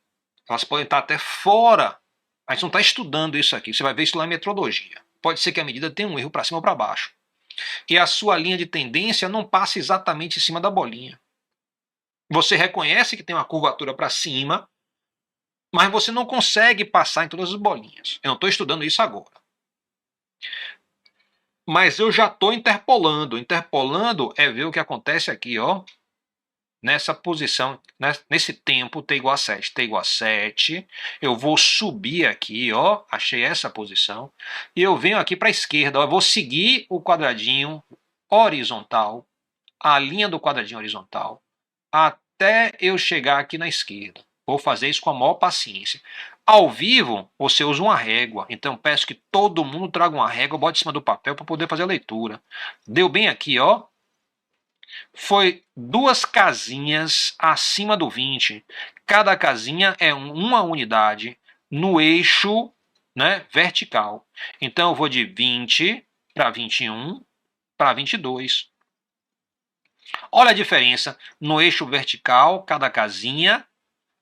Elas podem estar até fora. A gente não está estudando isso aqui. Você vai ver isso lá em metodologia. Pode ser que a medida tenha um erro para cima ou para baixo. E a sua linha de tendência não passa exatamente em cima da bolinha. Você reconhece que tem uma curvatura para cima, mas você não consegue passar em todas as bolinhas. Eu não estou estudando isso agora. Mas eu já estou interpolando. Interpolando é ver o que acontece aqui, ó. Nessa posição, nesse tempo, t igual a 7. T igual a 7. Eu vou subir aqui, ó. Achei essa posição. E eu venho aqui para a esquerda. Ó, eu vou seguir o quadradinho horizontal. A linha do quadradinho horizontal. Até eu chegar aqui na esquerda. Vou fazer isso com a maior paciência. Ao vivo, você usa uma régua. Então, peço que todo mundo traga uma régua, bote em cima do papel para poder fazer a leitura. Deu bem aqui, ó. Foi 2 casinhas acima do 20. Cada casinha é uma unidade no eixo, né, vertical. Então, eu vou de 20 para 21 para 22. Olha a diferença. No eixo vertical, cada casinha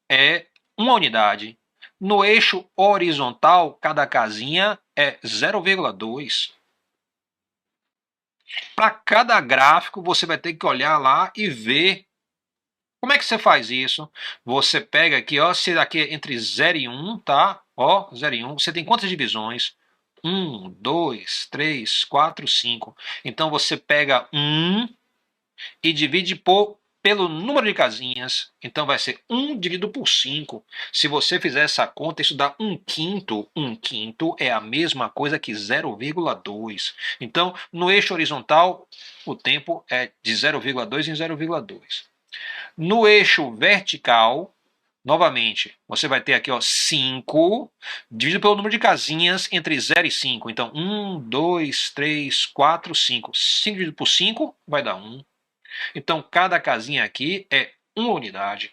é uma unidade. No eixo horizontal, cada casinha é 0,2. Para cada gráfico, você vai ter que olhar lá e ver. Como é que você faz isso? Você pega aqui, ó, se aqui é entre 0 e 1, tá? Ó, 0 e 1. Você tem quantas divisões? 1, 2, 3, 4, 5. Então você pega 1 e divide pelo número de casinhas. Então vai ser 1 dividido por 5. Se você fizer essa conta, isso dá 1/5. 1/5 é a mesma coisa que 0,2. Então, no eixo horizontal, o tempo é de 0,2 em 0,2. No eixo vertical, novamente, você vai ter aqui, ó, 5, dividido pelo número de casinhas entre 0 e 5. Então, 1, 2, 3, 4, 5. 5 dividido por 5 vai dar 1. Então, cada casinha aqui é uma unidade.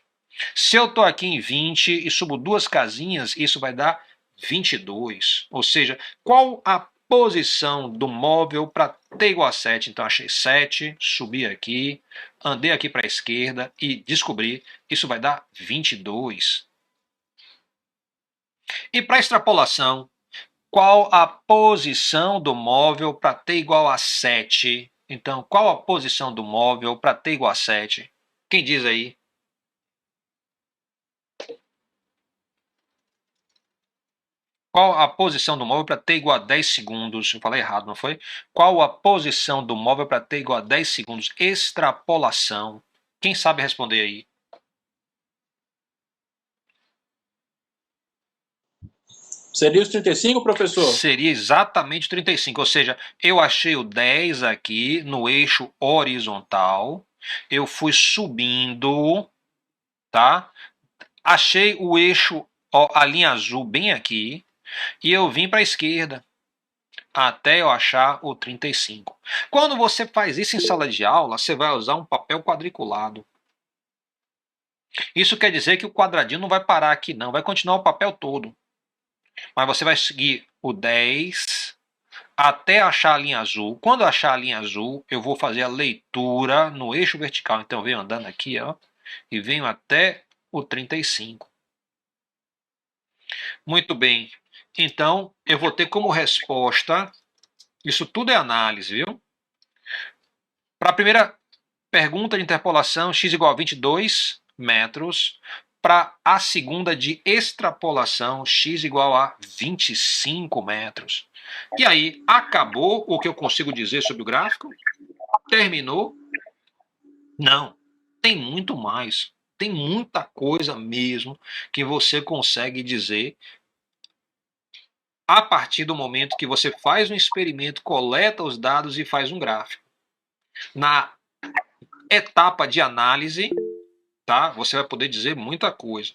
Se eu estou aqui em 20 e subo 2 casinhas, isso vai dar 22. Ou seja, qual a posição do móvel para t igual a 7? Então, achei 7, subi aqui, andei aqui para a esquerda e descobri que isso vai dar 22. E para extrapolação, qual a posição do móvel para t igual a 7? Então, qual a posição do móvel para t igual a 7? Quem diz aí? Qual a posição do móvel para t igual a 10 segundos? Eu falei errado, não foi? Qual a posição do móvel para t igual a 10 segundos? Extrapolação. Quem sabe responder aí? Seria os 35, professor? Seria exatamente 35, ou seja, eu achei o 10 aqui no eixo horizontal, eu fui subindo, tá? Achei o eixo, ó, a linha azul bem aqui, e eu vim para a esquerda, até eu achar o 35. Quando você faz isso em sala de aula, você vai usar um papel quadriculado. Isso quer dizer que o quadradinho não vai parar aqui não, vai continuar o papel todo. Mas você vai seguir o 10 até achar a linha azul. Quando eu achar a linha azul, eu vou fazer a leitura no eixo vertical. Então eu venho andando aqui, ó, e venho até o 35. Muito bem. Então, eu vou ter como resposta, isso tudo é análise, viu? Para a primeira pergunta de interpolação, x igual a 22 metros. Para a segunda de extrapolação, x igual a 25 metros. E aí, acabou o que eu consigo dizer sobre o gráfico? Terminou? Não. Tem muito mais. Tem muita coisa mesmo que você consegue dizer a partir do momento que você faz um experimento, coleta os dados e faz um gráfico. Na etapa de análise, tá? Você vai poder dizer muita coisa.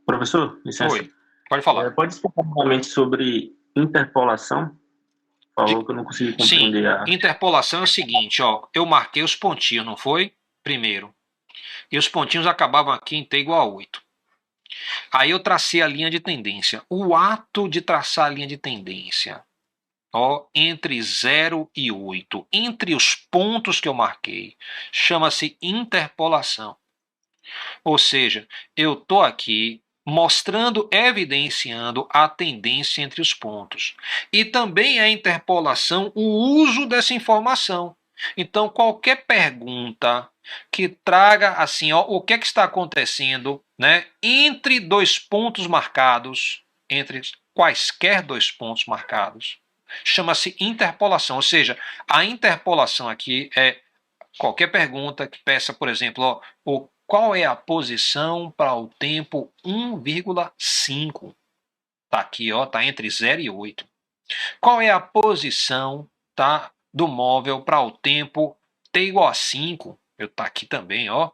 Professor, licença. Oi, pode falar. Pode explicar novamente sobre interpolação? Falou que eu não consegui compreender. Sim, interpolação é o seguinte, ó, eu marquei os pontinhos, não foi? Primeiro. E os pontinhos acabavam aqui em t igual a 8. Aí eu tracei a linha de tendência. O ato de traçar a linha de tendência, ó, entre 0 e 8, entre os pontos que eu marquei, chama-se interpolação. Ou seja, eu estou aqui mostrando, evidenciando a tendência entre os pontos. E também é interpolação o uso dessa informação. Então, qualquer pergunta que traga assim, ó, o que é que está acontecendo, né, entre dois pontos marcados, entre quaisquer dois pontos marcados, chama-se interpolação. Ou seja, a interpolação aqui é qualquer pergunta que peça, por exemplo, ó, qual é a posição para o tempo 1,5? Está aqui, ó, tá entre 0 e 8. Qual é a posição, tá, do móvel para o tempo t igual a 5? Está aqui também, ó.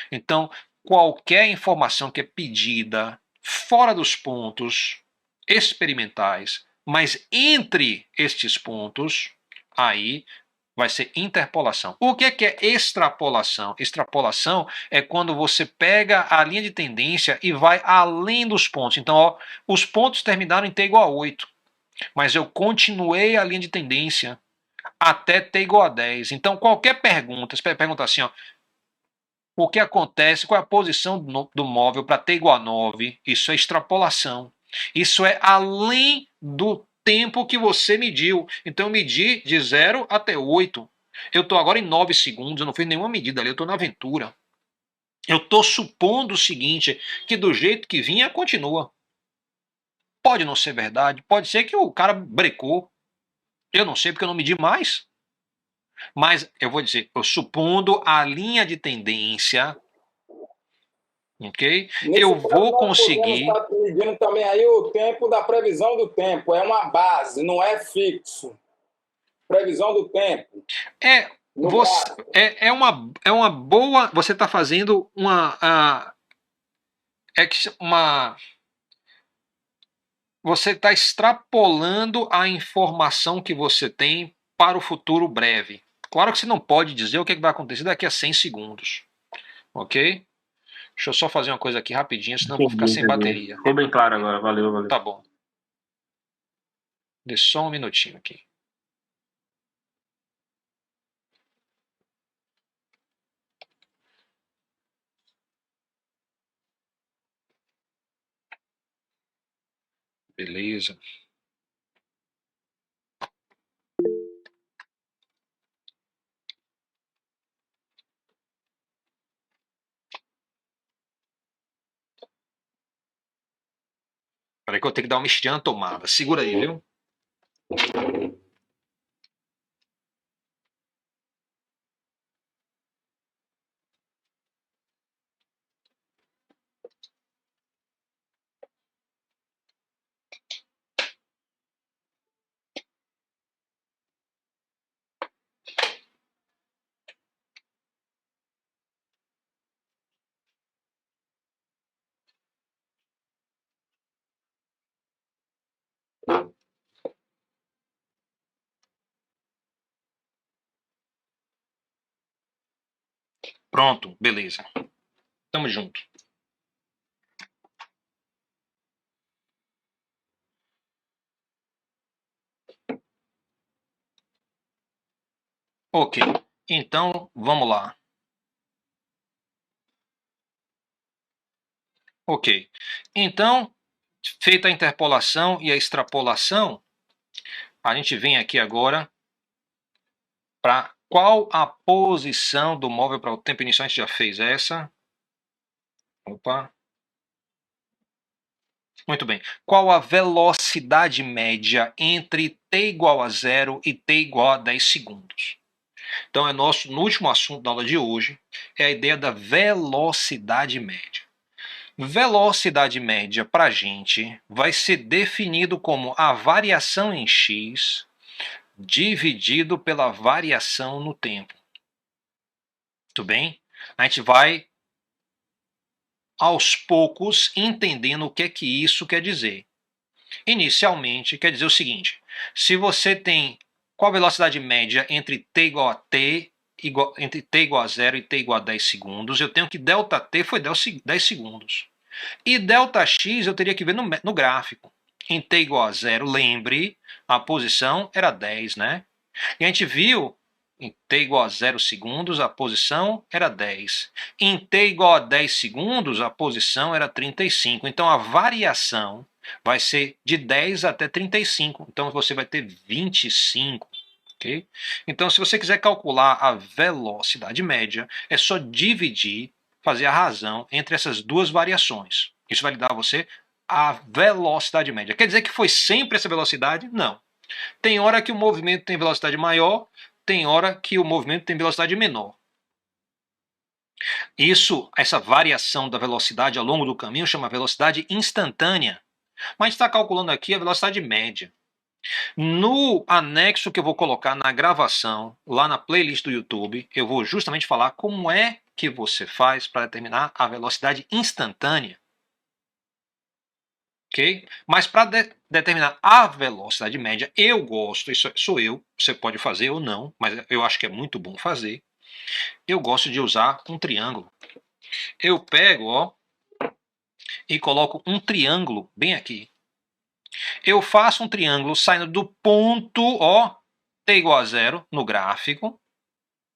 Então, qualquer informação que é pedida fora dos pontos experimentais, mas entre estes pontos, aí vai ser interpolação. O que é extrapolação? Extrapolação é quando você pega a linha de tendência e vai além dos pontos. Então, ó, os pontos terminaram em t igual a 8, mas eu continuei a linha de tendência até t igual a 10. Então, qualquer pergunta, você pergunta assim, ó, o que acontece, qual é a posição do móvel para t igual a 9, isso é extrapolação. Isso é além do tempo que você mediu. Então eu medi de 0 até 8. Eu estou agora em 9 segundos, eu não fiz nenhuma medida ali, eu estou na aventura. Eu estou supondo o seguinte, que do jeito que vinha, continua. Pode não ser verdade, pode ser que o cara brecou. Eu não sei porque eu não medi mais. Mas eu vou dizer, eu supondo a linha de tendência, ok? Eu vou conseguir. Nós podemos estar medindo também aí o tempo da previsão do tempo. É uma base, não é fixo. Previsão do tempo. É uma boa. Você está fazendo você está extrapolando a informação que você tem para o futuro breve. Claro que você não pode dizer o que vai acontecer daqui a 100 segundos. Ok? Deixa eu só fazer uma coisa aqui rapidinho, senão eu vou ficar sem bateria. Ficou bem claro agora, valeu, valeu. Tá bom. Deixa só um minutinho aqui. Beleza. Peraí que eu tenho que dar uma mexidinha na tomada. Segura aí, viu? Pronto, beleza. Tamo junto. Ok, então vamos lá. Ok, então, feita a interpolação e a extrapolação, a gente vem aqui agora para qual a posição do móvel para o tempo inicial. A gente já fez essa. Opa. Muito bem. Qual a velocidade média entre t igual a 0 e t igual a 10 segundos? Então, no último assunto da aula de hoje, é a ideia da velocidade média. Velocidade média para a gente vai ser definido como a variação em x dividido pela variação no tempo. Tudo bem? A gente vai, aos poucos, entendendo o que é que isso quer dizer. Inicialmente, quer dizer o seguinte: se você tem qual a velocidade média entre t igual a t, entre t igual a 0 e t igual a 10 segundos, eu tenho que ΔT foi 10 segundos. E ΔX eu teria que ver no gráfico. Em t igual a 0, lembre, a posição era 10, né? E a gente viu, em t igual a 0 segundos, a posição era 10. Em t igual a 10 segundos, a posição era 35. Então, a variação vai ser de 10 até 35. Então, você vai ter 25. Okay? Então, se você quiser calcular a velocidade média, é só dividir, fazer a razão entre essas duas variações. Isso vai dar a você a velocidade média. Quer dizer que foi sempre essa velocidade? Não. Tem hora que o movimento tem velocidade maior, tem hora que o movimento tem velocidade menor. Essa variação da velocidade ao longo do caminho chama velocidade instantânea. Mas a gente está calculando aqui a velocidade média. No anexo que eu vou colocar na gravação, lá na playlist do YouTube, eu vou justamente falar como é que você faz para determinar a velocidade instantânea. Ok? Mas para determinar a velocidade média, eu gosto, isso sou eu, você pode fazer ou não, mas eu acho que é muito bom fazer. Eu gosto de usar um triângulo. Eu pego, ó, e coloco um triângulo bem aqui. Eu faço um triângulo saindo do ponto, ó, t igual a 0 no gráfico.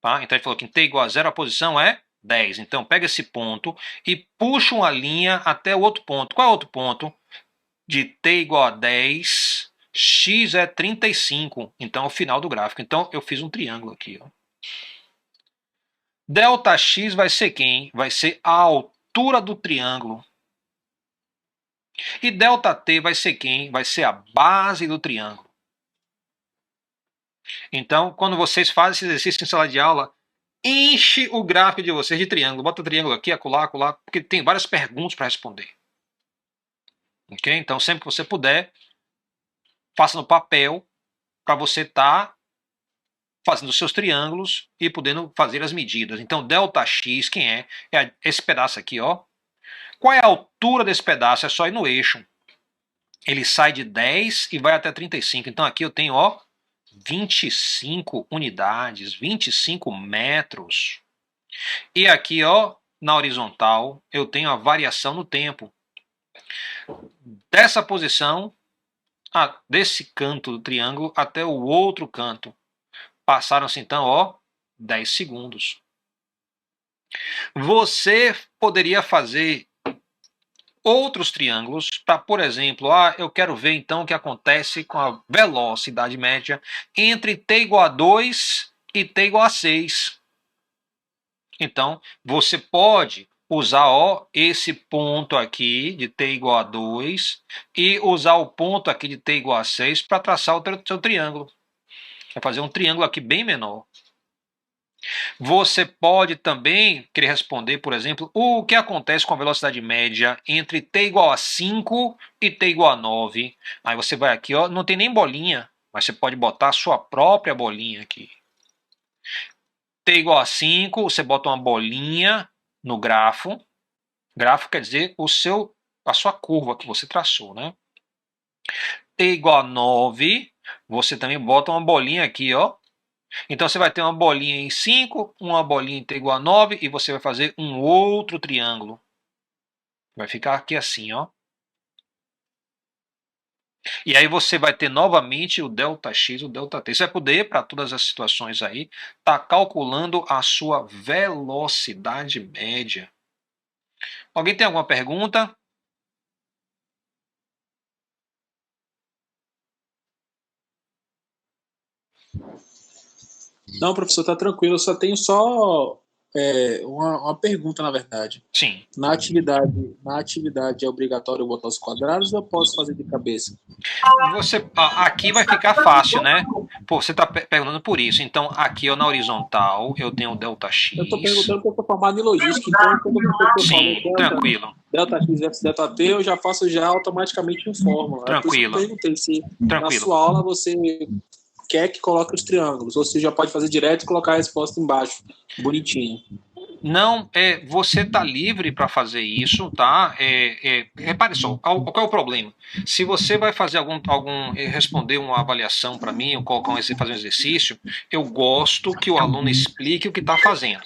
Tá? Então a gente falou que em t igual a 0 a posição é 10. Então pega esse ponto e puxa uma linha até o outro ponto. Qual é o outro ponto? De t igual a 10, x é 35. Então é o final do gráfico. Então eu fiz um triângulo aqui. Ó. ΔX vai ser quem? Vai ser a altura do triângulo. E ΔT vai ser quem? Vai ser a base do triângulo. Então, quando vocês fazem esse exercício em sala de aula, enche o gráfico de vocês de triângulo. Bota o triângulo aqui, acolá, porque tem várias perguntas para responder. Ok? Então, sempre que você puder, faça no papel para você estar fazendo os seus triângulos e podendo fazer as medidas. Então, ΔX, quem é? É esse pedaço aqui, ó. Qual é a altura desse pedaço? É só ir no eixo. Ele sai de 10 e vai até 35. Então, aqui eu tenho, ó, 25 unidades, 25 metros. E aqui, ó, na horizontal, eu tenho a variação no tempo. Dessa posição, desse canto do triângulo até o outro canto. Passaram-se então, ó, 10 segundos. Você poderia fazer outros triângulos para, por exemplo, eu quero ver então o que acontece com a velocidade média entre t igual a 2 e t igual a 6. Então, você pode usar esse ponto aqui de t igual a 2 e usar o ponto aqui de t igual a 6 para traçar o seu triângulo. Vai fazer um triângulo aqui bem menor. Você pode também querer responder, por exemplo, o que acontece com a velocidade média entre t igual a 5 e t igual a 9. Aí você vai aqui, não tem nem bolinha, mas você pode botar a sua própria bolinha aqui. T igual a 5, você bota uma bolinha no grafo. Grafo quer dizer a sua curva que você traçou, né? T igual a 9, você também bota uma bolinha aqui, Então você vai ter uma bolinha em 5, uma bolinha em t igual a 9 e você vai fazer um outro triângulo. Vai ficar aqui assim, E aí você vai ter novamente o ΔX, o ΔT. Você vai poder, para todas as situações aí, estar calculando a sua velocidade média. Alguém tem alguma pergunta? Não, professor, está tranquilo. Eu só tenho uma pergunta, na verdade. Sim. Na atividade é obrigatório botar os quadrados ou eu posso fazer de cabeça? Aqui vai ficar fácil, né? Você está perguntando por isso. Então, aqui na horizontal, eu tenho o ΔX. Eu estou perguntando porque eu estou formado em logística, então quando eu Sim, tranquilo. ΔX versus ΔT, eu já faço automaticamente em fórmula. Tranquilo. Eu perguntei se na sua aula você quer que coloque os triângulos, ou você já pode fazer direto e colocar a resposta embaixo, bonitinho. Não, você está livre para fazer isso, tá? Repare só, qual é o problema? Se você vai fazer responder uma avaliação para mim, ou fazer um exercício, eu gosto que o aluno explique o que está fazendo.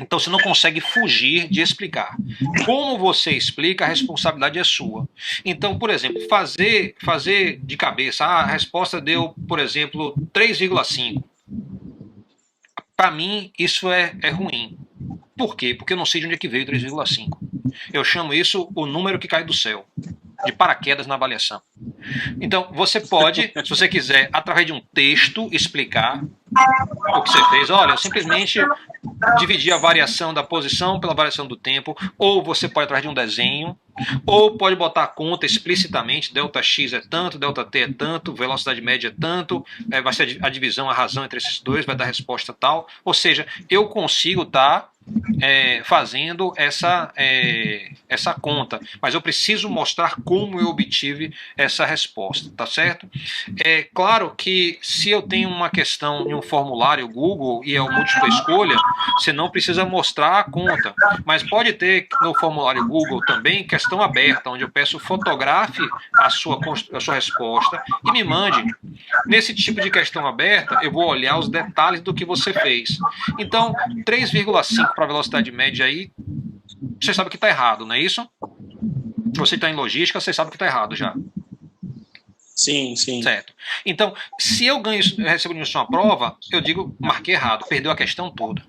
Então você não consegue fugir de explicar. Como você explica, a responsabilidade é sua. Então, por exemplo, fazer de cabeça, a resposta deu, por exemplo, 3,5. Para mim, isso é ruim. Por quê? Porque eu não sei de onde é que veio 3,5. Eu chamo isso o número que cai do céu, de paraquedas na avaliação. Então, você pode, se você quiser, através de um texto, explicar o que você fez. Olha, eu simplesmente dividi a variação da posição pela variação do tempo, ou você pode, através de um desenho, ou pode botar a conta explicitamente, ΔX é tanto, ΔT é tanto, velocidade média é tanto, vai ser a divisão, a razão entre esses dois, vai dar resposta tal. Ou seja, eu consigo estar fazendo essa conta, mas eu preciso mostrar como eu obtive essa resposta, tá certo? É claro que se eu tenho uma questão em um formulário Google e é o múltipla escolha, você não precisa mostrar a conta, mas pode ter no formulário Google também questão aberta, onde eu peço fotografe a sua resposta e me mande. Nesse tipo de questão aberta, eu vou olhar os detalhes do que você fez. Então, 3,5 para a velocidade média aí, você sabe que está errado, não é isso? Se você está em logística, você sabe que está errado já. Sim, sim. Certo. Então, se eu recebo isso na prova, eu digo, marquei errado, perdeu a questão toda.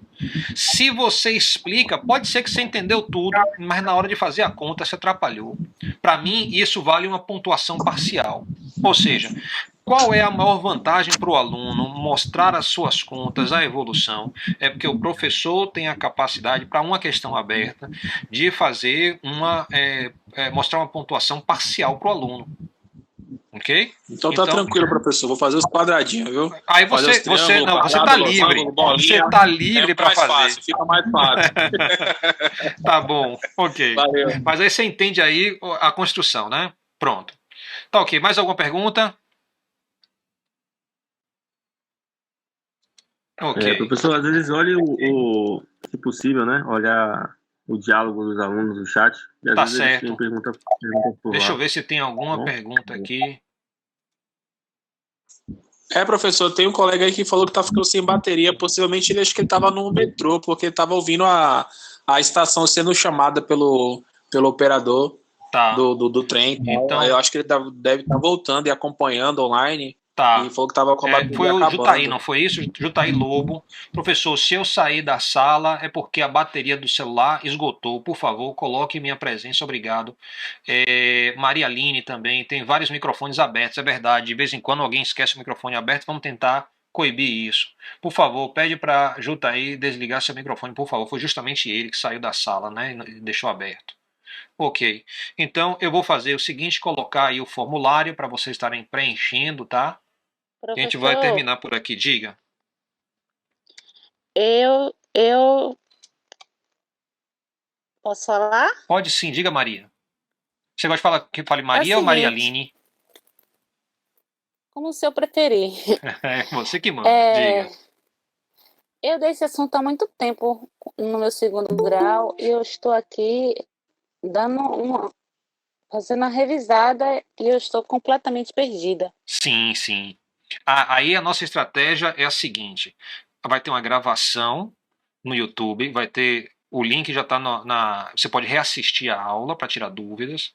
Se você explica, pode ser que você entendeu tudo, mas na hora de fazer a conta se atrapalhou. Para mim, isso vale uma pontuação parcial. Ou seja, qual é a maior vantagem para o aluno mostrar as suas contas, a evolução? É porque o professor tem a capacidade, para uma questão aberta, de fazer mostrar uma pontuação parcial para o aluno. Ok? Então tá tranquilo, professor. Vou fazer os quadradinhos, viu? Aí você tá livre. Você tá livre para fazer. Fácil, fica mais fácil. Tá bom, ok. Valeu. Mas aí você entende aí a construção, né? Pronto. Tá ok. Mais alguma pergunta? Ok. Professor, às vezes olhe se possível, né? Olhar o diálogo dos alunos no chat. E às Tá vezes certo. Tem pergunta por Deixa lá. eu ver se tem alguma pergunta aqui. Professor, tem um colega aí que falou que tá ficando sem bateria. Possivelmente ele acho que ele tava no metrô, porque ele tava ouvindo a estação sendo chamada pelo operador do trem. Então, eu acho que ele deve estar voltando e acompanhando online. Tá. E falou que tava com a bateria foi o acabando. Jutaí, não foi isso? Jutaí Lobo. Professor, se eu sair da sala é porque a bateria do celular esgotou. Por favor, coloque minha presença, obrigado. Maria Aline também, tem vários microfones abertos, é verdade. De vez em quando alguém esquece o microfone aberto, vamos tentar coibir isso. Por favor, pede para Jutaí desligar seu microfone, por favor. Foi justamente ele que saiu da sala, né? E deixou aberto. Ok. Então eu vou fazer o seguinte, colocar aí o formulário para vocês estarem preenchendo, tá? A gente vai terminar por aqui, diga. Eu posso falar? Pode sim, diga Maria. Você gosta de falar que fale Maria ou Maria Aline? Como o senhor preferir. É você que manda, diga. Eu dei esse assunto há muito tempo no meu segundo grau e eu estou aqui fazendo uma revisada e eu estou completamente perdida. Sim, sim. Aí a nossa estratégia é a seguinte: vai ter uma gravação no YouTube, vai ter o link já está você pode reassistir a aula para tirar dúvidas.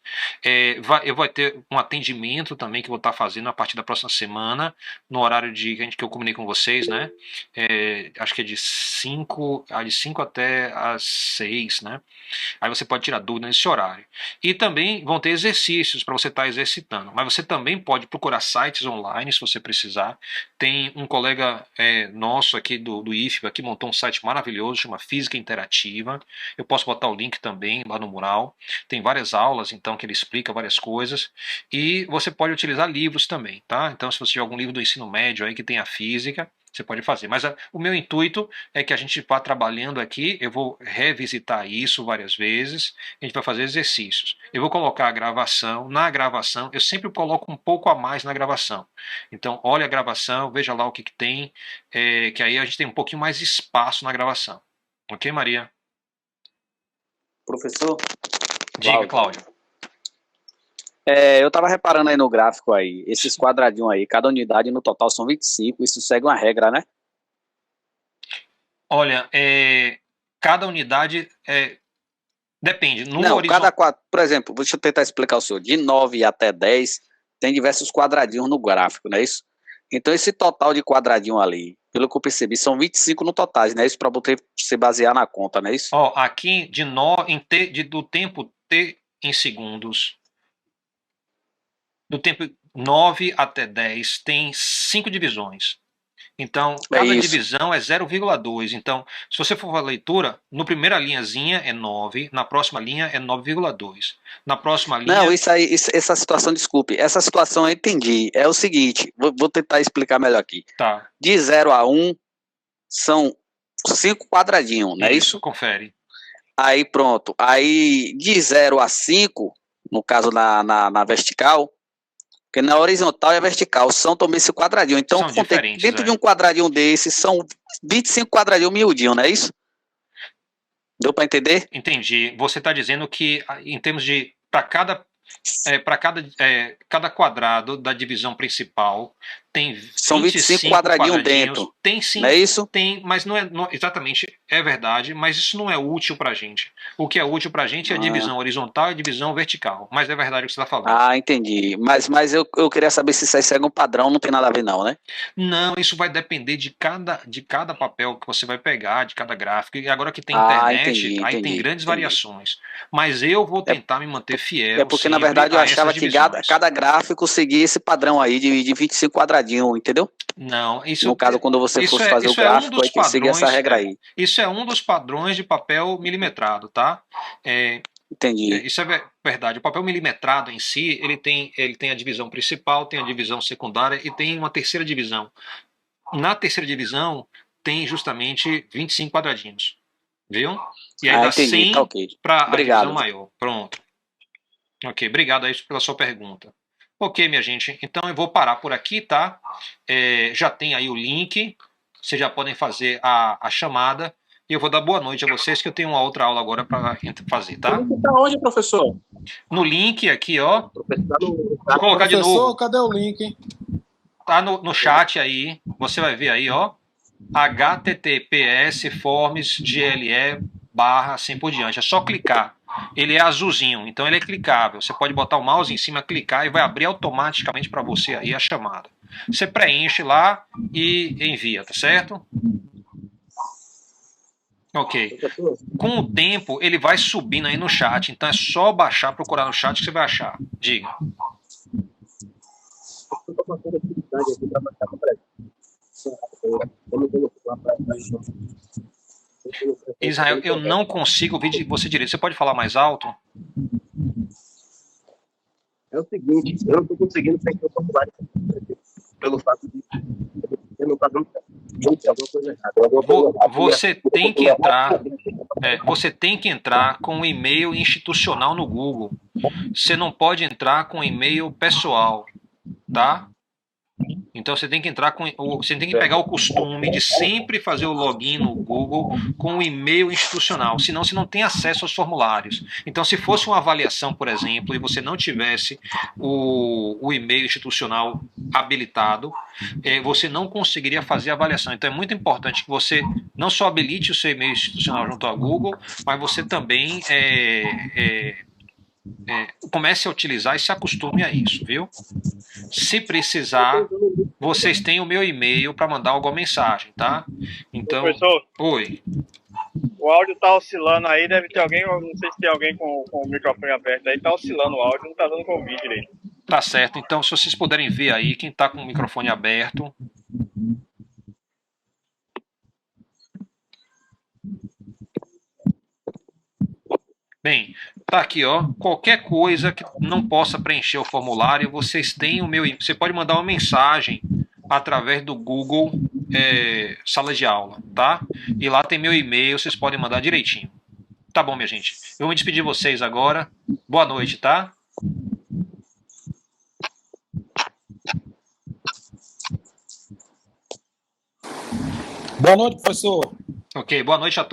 Eu vou ter um atendimento também que eu vou estar fazendo a partir da próxima semana, no horário que eu combinei com vocês, né? Acho que é de 5 até as 6, né? Aí você pode tirar dúvida nesse horário. E também vão ter exercícios para você estar exercitando. Mas você também pode procurar sites online se você precisar. Tem um colega nosso aqui do IFBA que montou um site maravilhoso, chama Física Interativa. Eu posso botar o link também lá no mural. Tem várias aulas, então, que ele explica várias coisas. E você pode utilizar livros também, tá? Então, se você tiver algum livro do ensino médio aí que tenha física, você pode fazer. Mas o meu intuito é que a gente vá trabalhando aqui, eu vou revisitar isso várias vezes, a gente vai fazer exercícios. Eu vou colocar a gravação, na gravação, eu sempre coloco um pouco a mais na gravação. Então, olha a gravação, veja lá o que tem, que aí a gente tem um pouquinho mais de espaço na gravação. Ok, Maria? Professor? Diga, Cláudio. Eu estava reparando aí no gráfico aí, esses quadradinhos aí, cada unidade no total são 25, isso segue uma regra, né? Olha, cada unidade depende. Por exemplo, deixa eu tentar explicar ao senhor, de 9 até 10 tem diversos quadradinhos no gráfico, não é isso? Então esse total de quadradinho ali, pelo que eu percebi, são 25 no total, não é isso? Para você basear na conta, não é isso? Aqui do tempo T em segundos, do tempo 9 até 10 tem 5 divisões. Então, cada divisão é 0,2. Então, se você for para a leitura, na primeira linhazinha é 9, na próxima linha é 9,2. Na próxima linha... Não, essa situação, desculpe, essa situação eu entendi. É o seguinte, vou tentar explicar melhor aqui. Tá. De 0 a 1 são 5 quadradinhos, não é isso? Confere. Aí pronto. Aí de 0 a 5, no caso na vertical, porque na horizontal e a vertical são também esse quadradinho. Então, dentro de um quadradinho desse, são 25 quadradinhos miudinhos, não é isso? Deu para entender? Entendi. Você está dizendo que, em termos de... Para cada quadrado da divisão principal tem 25 quadradinhos dentro. Tem sim, não é isso? Tem, mas não é exatamente, é verdade, mas isso não é útil para a gente. O que é útil para a gente é a divisão horizontal e a divisão vertical. Mas é verdade o que você está falando. Entendi. Mas eu queria saber se isso aí segue um padrão, não tem nada a ver não, né? Não, isso vai depender de cada papel que você vai pegar, de cada gráfico. E agora que tem internet, aí tem grandes variações. Mas eu vou tentar me manter fiel. Porque na verdade eu achava que cada gráfico seguia esse padrão aí de 25 quadradinhos, entendeu? Não, isso... No caso, quando você fosse fazer o gráfico, aí tem que seguir essa regra aí. Isso é um dos padrões de papel milimetrado, tá? Entendi. Isso é verdade. O papel milimetrado em si, ele tem a divisão principal, tem a divisão secundária e tem uma terceira divisão. Na terceira divisão, tem justamente 25 quadradinhos. Viu? E aí dá 100 para a divisão maior. Pronto. Ok, obrigado aí pela sua pergunta. Ok, minha gente, então eu vou parar por aqui, tá? Já tem aí o link, vocês já podem fazer a chamada. E eu vou dar boa noite a vocês, que eu tenho uma outra aula agora para fazer, tá? Tá onde, professor? No link aqui, ó. Vou colocar de novo. Cadê o link? Tá no chat aí, você vai ver aí, ó. https forms GLE / assim por diante. É só clicar. Ele é azulzinho, então ele é clicável. Você pode botar o mouse em cima, clicar e vai abrir automaticamente para você aí a chamada. Você preenche lá e envia, tá certo? Ok. Com o tempo, ele vai subindo aí no chat. Então é só baixar, procurar no chat que você vai achar. Diga. Israel, eu não consigo ouvir você direito. Você pode falar mais alto? É o seguinte, eu não estou conseguindo preencher o formulário pelo fato de eu não estar dando alguma coisa errada. Você tem que entrar com um e-mail institucional no Google. Você não pode entrar com e-mail pessoal, tá? Então você tem que pegar o costume de sempre fazer o login no Google com o e-mail institucional, senão você não tem acesso aos formulários. Então, se fosse uma avaliação, por exemplo, e você não tivesse o e-mail institucional habilitado, você não conseguiria fazer a avaliação. Então é muito importante que você não só habilite o seu e-mail institucional junto ao Google, mas você também comece a utilizar e se acostume a isso, viu? Se precisar, vocês têm o meu e-mail para mandar alguma mensagem, tá? Então, professor, oi. O áudio tá oscilando aí, deve ter alguém, não sei se tem alguém com o microfone aberto aí, tá oscilando o áudio, não tá dando pra ouvir direito. Tá certo, então se vocês puderem ver aí, quem tá com o microfone aberto. Bem, tá aqui, ó. Qualquer coisa que não possa preencher o formulário, vocês têm o meu. Você pode mandar uma mensagem através do Google Sala de Aula, tá? E lá tem meu e-mail, vocês podem mandar direitinho. Tá bom, minha gente. Eu vou me despedir de vocês agora. Boa noite, tá? Boa noite, professor. Ok, boa noite a todos.